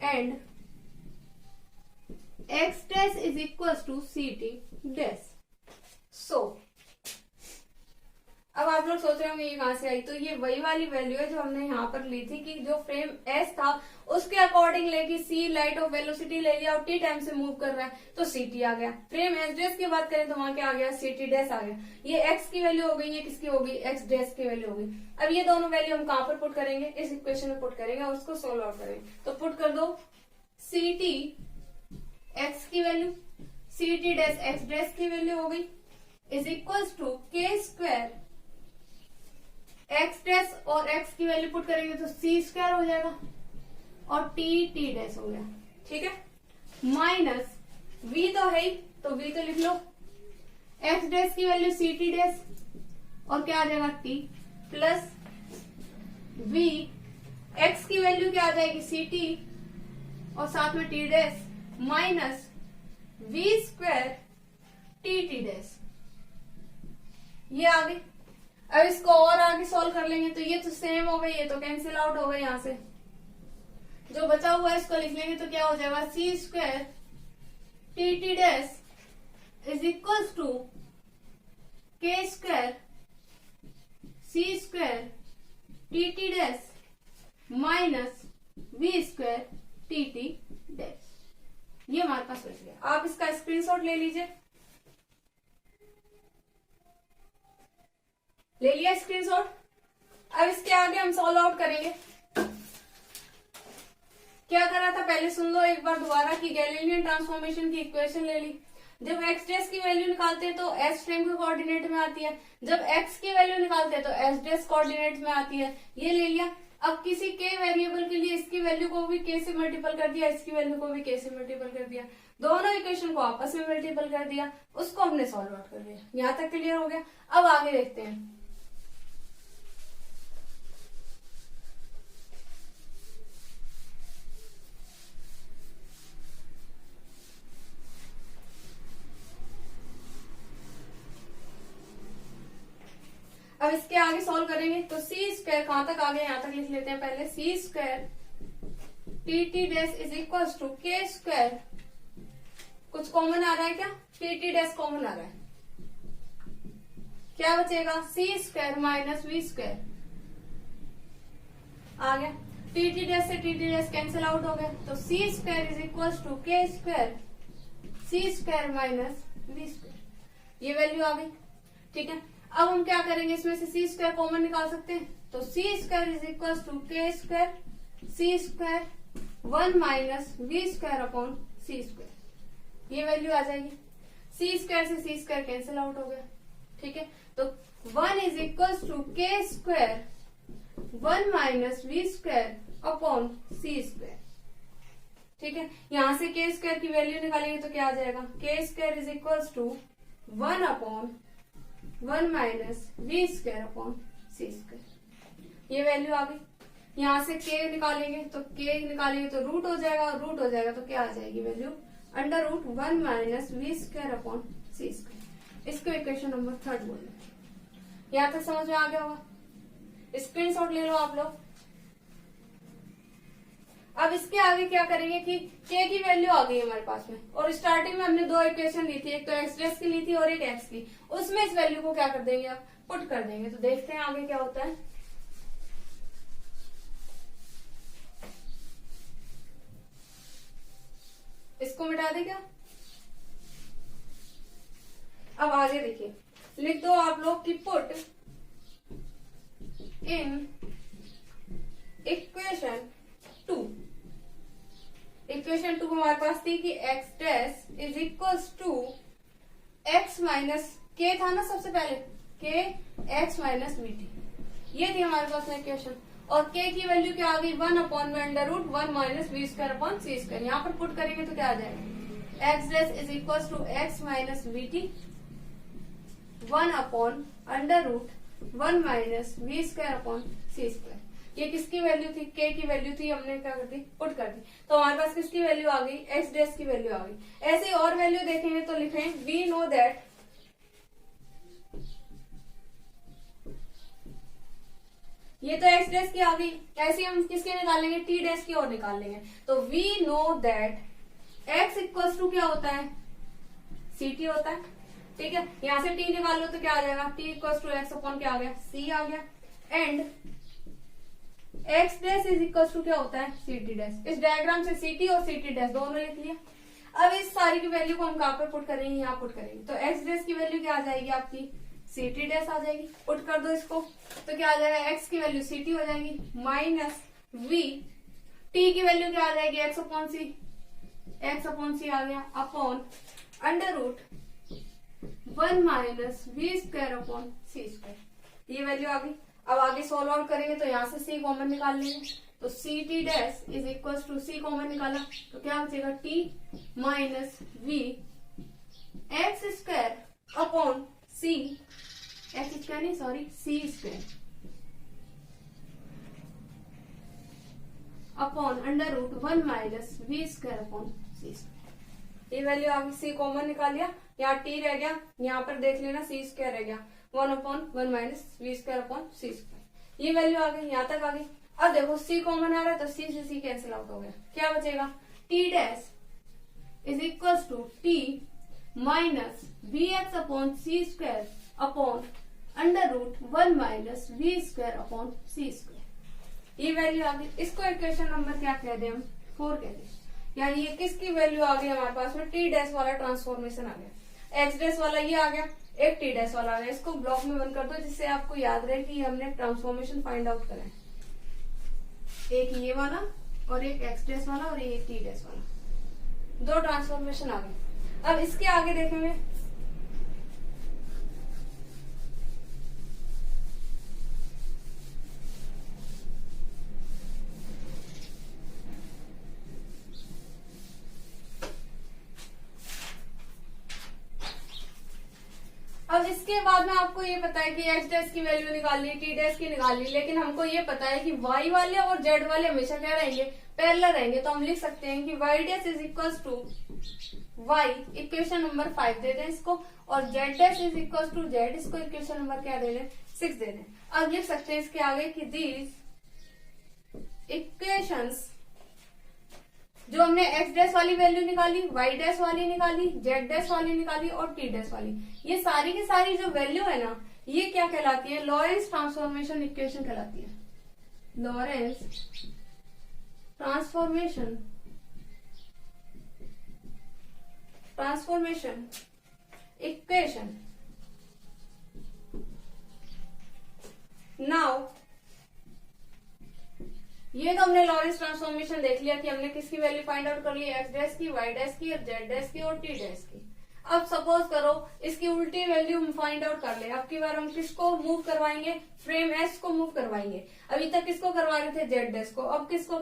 and x dash is equals to c T dash. So अब आप लोग सोच रहे होंगे ये कहां से आई, तो ये वही वाली वैल्यू है जो हमने यहाँ पर ली थी कि जो फ्रेम s था उसके अकॉर्डिंग लेके c लाइट ऑफ वेलोसिटी ले लिया और t टाइम से मूव कर रहा है तो ct आ गया। फ्रेम s डैश की बात करें तो वहां क्या आ गया ct डैश आ गया। ये x की वैल्यू हो गई, ये किसकी हो गई x डैश की वैल्यू हो गई। अब ये दोनों वैल्यू हम कहां पर पुट करेंगे, इस इक्वेशन में पुट करेंगे और उसको सोल्व आउट करेंगे। तो पुट कर दो ct x की value ct dash x dash की वैल्यू हो गई is equals to k square X dash और एक्स की वैल्यू पुट करेंगे तो सी स्क्वायर हो जाएगा और टी टी डैश हो गया, ठीक है। माइनस वी तो है ही तो वी तो लिख लो, एक्स डैश की वैल्यू सी टी डैश और क्या आ जाएगा टी प्लस वी एक्स की वैल्यू क्या आ जाएगी सी टी और साथ में T dash minus we square T T dash. ये आ गई। अब इसको और आगे सॉल्व कर लेंगे तो ये तो सेम हो गई, ये तो कैंसिल आउट हो गई। यहां से जो बचा हुआ है इसको लिख लेंगे तो क्या हो जाएगा c square T T dash is equals to के square C square T T dash minus we square T T dash. ये हमारे पास बच गया। आप इसका स्क्रीनशॉट ले लीजिए। ले लिया स्क्रीनशॉट। अब इसके आगे हम सॉल्व आउट करेंगे। क्या करा था पहले सुन लो एक बार दोबारा की गैलीलियन ट्रांसफॉर्मेशन की इक्वेशन ले ली। जब x डैश की वैल्यू निकालते हैं तो s फ्रेम के कोऑर्डिनेट में आती है, जब x की वैल्यू निकालते हैं तो s डैश कोऑर्डिनेट में आती है। ये ले लिया। अब किसी k वेरिएबल के लिए इसकी वैल्यू को भी k से मल्टीपल कर दिया, इसकी वैल्यू को भी k से मल्टीपल कर दिया, दोनों इक्वेशन को आपस में मल्टीपल कर दिया, उसको हमने सॉल्व आउट कर दिया। यहां तक क्लियर हो गया। अब आगे देखते हैं। अब इसके आगे सॉल्व करेंगे तो सी स्क्वायर कहां तक आ गया, यहां तक लिख लेते हैं पहले। C square T T dash is equal to के स्क्वायर, कुछ कॉमन आ रहा है क्या, टी टी डैश कॉमन आ रहा है, क्या बचेगा c square minus we square आ गया। टी टी डैश से t T dash cancel out हो गया तो सी स्क्वायर इज इक्वल टू के square C square minus we square. ये वैल्यू आ गई, ठीक है। अब हम क्या करेंगे, इसमें से सी स्क्वायर कॉमन निकाल सकते हैं तो सी स्क्वायर इज इक्वल टू के square C square 1 minus we square upon C square. ये वैल्यू आ जाएगी। सी स्क्वायर से सी स्क्वायर कैंसिल आउट हो गया, ठीक है। तो 1 इज इक्वल टू के square 1 minus we square upon C square, ठीक है। यहां से के स्क्वायर की वैल्यू निकालेंगे तो क्या आ जाएगा, K square is equal to 1 upon 1 minus we square upon C square. ये वैल्यू आ गई। यहां से k निकालेंगे तो रूट हो जाएगा और रूट हो जाएगा तो क्या आ जाएगी value under root 1 minus we square upon C square. इसको इक्वेशन नंबर 3 बोल रहे। यहां तक समझ में आ गया होगा। स्क्रीनशॉट ले लो आप लोग। अब इसके आगे क्या करेंगे कि k की वैल्यू आ गई हमारे पास में और स्टार्टिंग में हमने दो इक्वेशन ली थी, एक तो x डैश की ली थी और एक x की। उसमें इस वैल्यू को क्या कर देंगे, अब पुट कर देंगे। तो देखते हैं आगे क्या होता है। इसको मिटा दे क्या। अब आगे देखिए, लिख दो आप लोग कि पुट इन इक्वेशन 2। इक्वेशन 2 हमारे पास थी कि x dash is equals to x minus k था ना, सबसे पहले k x minus v t. ये थी हमारे पास में इक्वेशन। और k की वैल्यू क्या आ गई 1/√1 minus we square upon C square. यहाँ पर पुट करेंगे तो क्या आ जाएगा x dash is equal to x minus v t 1/√1 minus we square upon C square. ये किसकी वैल्यू थी k की वैल्यू थी, हमने क्या कर दी पुट कर दी। तो हमारे पास किसकी वैल्यू आ गई एक्स डैश की वैल्यू आ गई। ऐसे और वैल्यू देखेंगे तो लिखें वी नो दैट ये तो एक्स डैश की आ गई, ऐसे हम किसके निकालेंगे टी डैश की और निकाल लेंगे। तो we know that x equals to क्या होता है सी टी होता है। ठीक है, यहां से टी निकाल लो तो क्या आ जाएगा T equals to X upon क्या आ गया सी आ गया। And X dash is equals to क्या होता है सी टी डैश। इस डायग्राम से सी टी और सी टी डैश दोनों लिख लिया। अब इस सारी की वैल्यू को हम कहां पर पुट करेंगे यहाँ पुट करेंगे। तो एक्स डैश की वैल्यू क्या आ जाएगी आपकी सी टी डैश आ जाएगी। पुट कर दो इसको तो क्या आ जाएगा एक्स की वैल्यू सी टी हो जाएगी माइनस वी टी की वैल्यू क्या आ जाएगी एक्स अपॉन सी आ गया upon √1 minus we square upon C square. ये वैल्यू आ गई। अब आगे सोल्व आउट करेंगे तो यहाँ से सी कॉमन निकाल लेंगे। तो c T dash is equal to c common निकाला तो क्या बचेगा t minus v x square upon c x square नहीं sorry c square upon √1 minus we square upon C square. ये वैल्यू आ गई। सी कॉमन निकाल लिया, यहाँ टी रह गया, यहाँ पर देख लेना सी स्क्वायर रह गया 1/1 minus we square upon C square. ये वैल्यू आ गई, यहाँ तक आ गई। अब देखो सी कॉमन आ रहा है तो सी से सी कैंसिल आउट हो गया। क्या बचेगा t dash is equal to t minus v x upon C square upon √1 minus we square upon C square. ये वैल्यू आ गई। इसको इक्वेशन नंबर क्या कह दे हम 4 कह दे। यानी ये किसकी वैल्यू आ गई हमारे पास में टी डैश वाला ट्रांसफॉर्मेशन आ गया। एक्स डैश वाला ये आ गया, एक टी डैश वाला आ गया। इसको ब्लॉक में बंद कर दो जिससे आपको याद रहे कि हमने ट्रांसफॉर्मेशन फाइंड आउट करा है। एक ये वाला और एक एक्स डैश वाला और एक टी डैश वाला, दो ट्रांसफॉर्मेशन आ गए। अब इसके आगे देखेंगे अब इसके बाद में आपको ये पता है कि एक्स डैश की वैल्यू निकालनी, टी डैश की निकालनी, लेकिन हमको ये पता है कि वाई वाले और जेड वाले हमेशा क्या रहेंगे पैरेलल रहेंगे। तो हम लिख सकते हैं कि y dash is equal to y, equation number 5 दे दें इसको, और z dash is equal to z, इसको इक्वेशन नंबर क्या दे दें 6 दे दें। अब लिख सकते हैं इसके आगे कि दीज इक्वेशंस जो हमने एक्स डैश वाली वैल्यू निकाली, वाई डैश वाली निकाली, जेड डैश वाली निकाली और टी डैश वाली, ये सारी की सारी जो वैल्यू है ना ये क्या कहलाती है लॉरेंस ट्रांसफॉर्मेशन इक्वेशन कहलाती है। Lorentz transformation equation. नाउ ये तो हमने लॉरेंस ट्रांसफॉर्मेशन देख लिया कि हमने किसकी वैल्यू फाइंड आउट कर ली एक्स डैश की, वाई डैश की, जेड डैश की और टी डैश की। अब सपोज करो इसकी उल्टी वैल्यू हम फाइंड आउट कर ले। अब की बार हम किसको मूव करवाएंगे फ्रेम एस को मूव करवाएंगे। अभी तक किसको करवा रहे थे जेड डैश को, अब किसको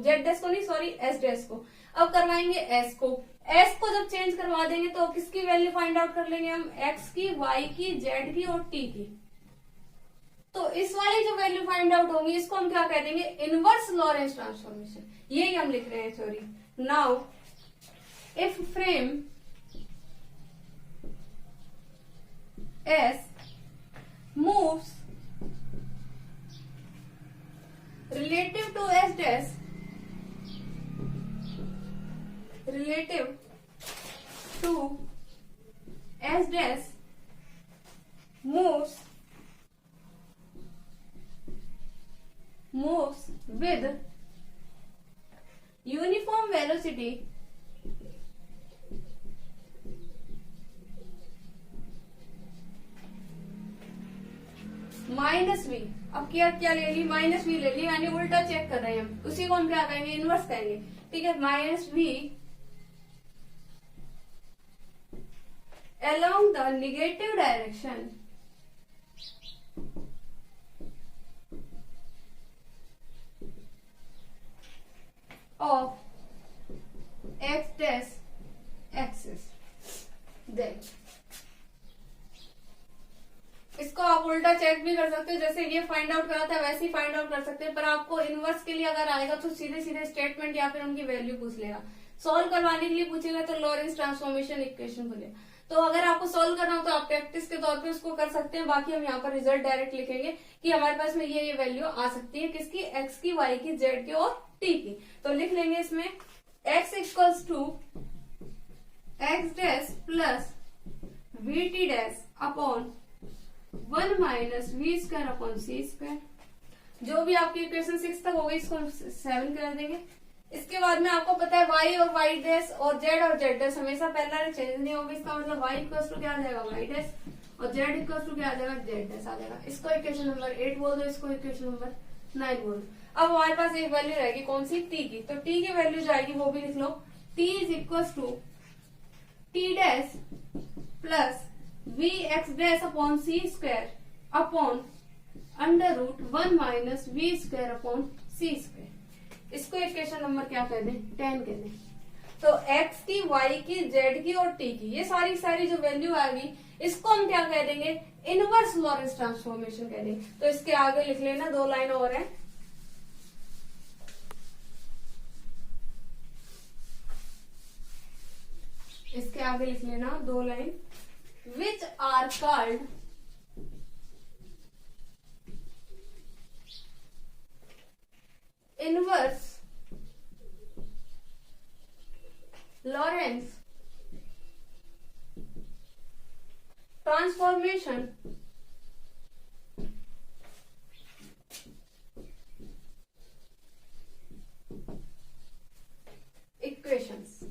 जेड डैश को नहीं सॉरी एस डैश को, अब करवाएंगे एस को। एस को जब चेंज करवा देंगे तो किसकी वैल्यू फाइंड आउट कर लेंगे हम एक्स की, वाई की, जेड की और टी की। तो इस वाली जो वैल्यू फाइंड आउट होंगी इसको हम क्या कह देंगे इनवर्स लॉरेंस ट्रांसफॉर्मेशन। यही हम लिख रहे हैं theory. Now if frame S moves relative to S dash, relative to S dash moves with uniform velocity minus v. अब क्या क्या ले ली माइनस वी ले ली, यानी उल्टा चेक कर रहे हैं हम, उसी को हम क्या कहेंगे इनवर्स कहेंगे। ठीक है, minus v along the negative direction of x dash axis. Then इसको आप उल्टा चेक भी कर सकते हो, जैसे ये फाइंड आउट करा था वैसे ही फाइंड आउट कर सकते हैं, पर आपको इनवर्स के लिए अगर आएगा तो सीधे सीधे स्टेटमेंट या फिर उनकी वैल्यू पूछ लेगा। सॉल्व करवाने के लिए पूछेगा तो लॉरेंस ट्रांसफॉर्मेशन इक्वेशन बोलेगा। तो अगर आपको सॉल्व करना हो तो आप प्रैक्टिस के तौर पे उसको कर सकते हैं। बाकी हम यहाँ पर रिजल्ट डायरेक्ट लिखेंगे कि हमारे पास में ये वैल्यू आ सकती है किसकी, एक्स की, वाई की, जेड की और टी की। तो लिख लेंगे इसमें x equals to x dash plus v t dash upon 1 minus we square upon C square. जो भी आपकी इक्वेशन 6 तक होगी इसको हम 7 कर देंगे। इसके बाद में आपको पता है y और y डैश और z और z डैश हमेशा पहला चेंज नहीं होगा। इसका मतलब y इक्वल टू क्या आ जाएगा y डैश और z इक्वल टू क्या आ जाएगा z डैश आ जाएगा। इसको इक्वेशन नंबर 8 बोल दो, इसको इक्वेशन नंबर 9 बोल दो। अब हमारे पास एक वैल्यू रहेगी कौन सी, t की। तो t की वैल्यू जाएगी वो भी लिख लो, t is equal to t dash plus we x dash upon C square upon under root 1 minus we square upon C square. इसको इक्वेशन नंबर क्या कह दें, 10 कह दें। तो x की, y की, z की और t की ये सारी जो वैल्यू आएगी इसको हम क्या कह देंगे, इनवर्स लॉरेंस ट्रांसफॉर्मेशन कह देंगे। तो इसके आगे लिख लेना, 2 लाइन और है। इसके आगे लिख लेना 2 line, which are called inverse Lorentz transformation equations।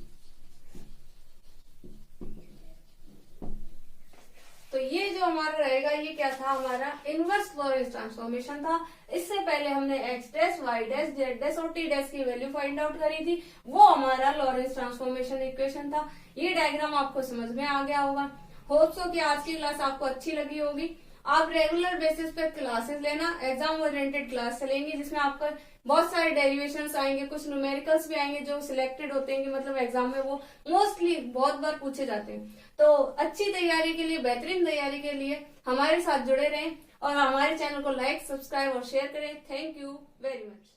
तो ये जो हमारा रहेगा ये क्या था, हमारा इनवर्स लॉरेंस ट्रांसफॉर्मेशन था। इससे पहले हमने x dash, Y dash, Z dash और टी डैश की वैल्यू फाइंड आउट करी थी, वो हमारा लॉरेंस ट्रांसफॉर्मेशन इक्वेशन था। ये डायग्राम आपको समझ में आ गया होगा। होप सो कि आज की क्लास आपको अच्छी लगी होगी। आप रेगुलर बेसिस पे क्लासेस लेना, एग्जाम ओरिएंटेड क्लास चलेंगी जिसमें आपका बहुत सारे डेरिवेशंस आएंगे, कुछ न्यूमेरिकल्स भी आएंगे जो सिलेक्टेड होते हैं, मतलब एग्जाम में वो मोस्टली बहुत बार पूछे जाते हैं। तो अच्छी तैयारी के लिए, बेहतरीन तैयारी के लिए हमारे साथ जुड़े रहें और हमारे चैनल को लाइक, सब्सक्राइब और शेयर करें। Thank you very much.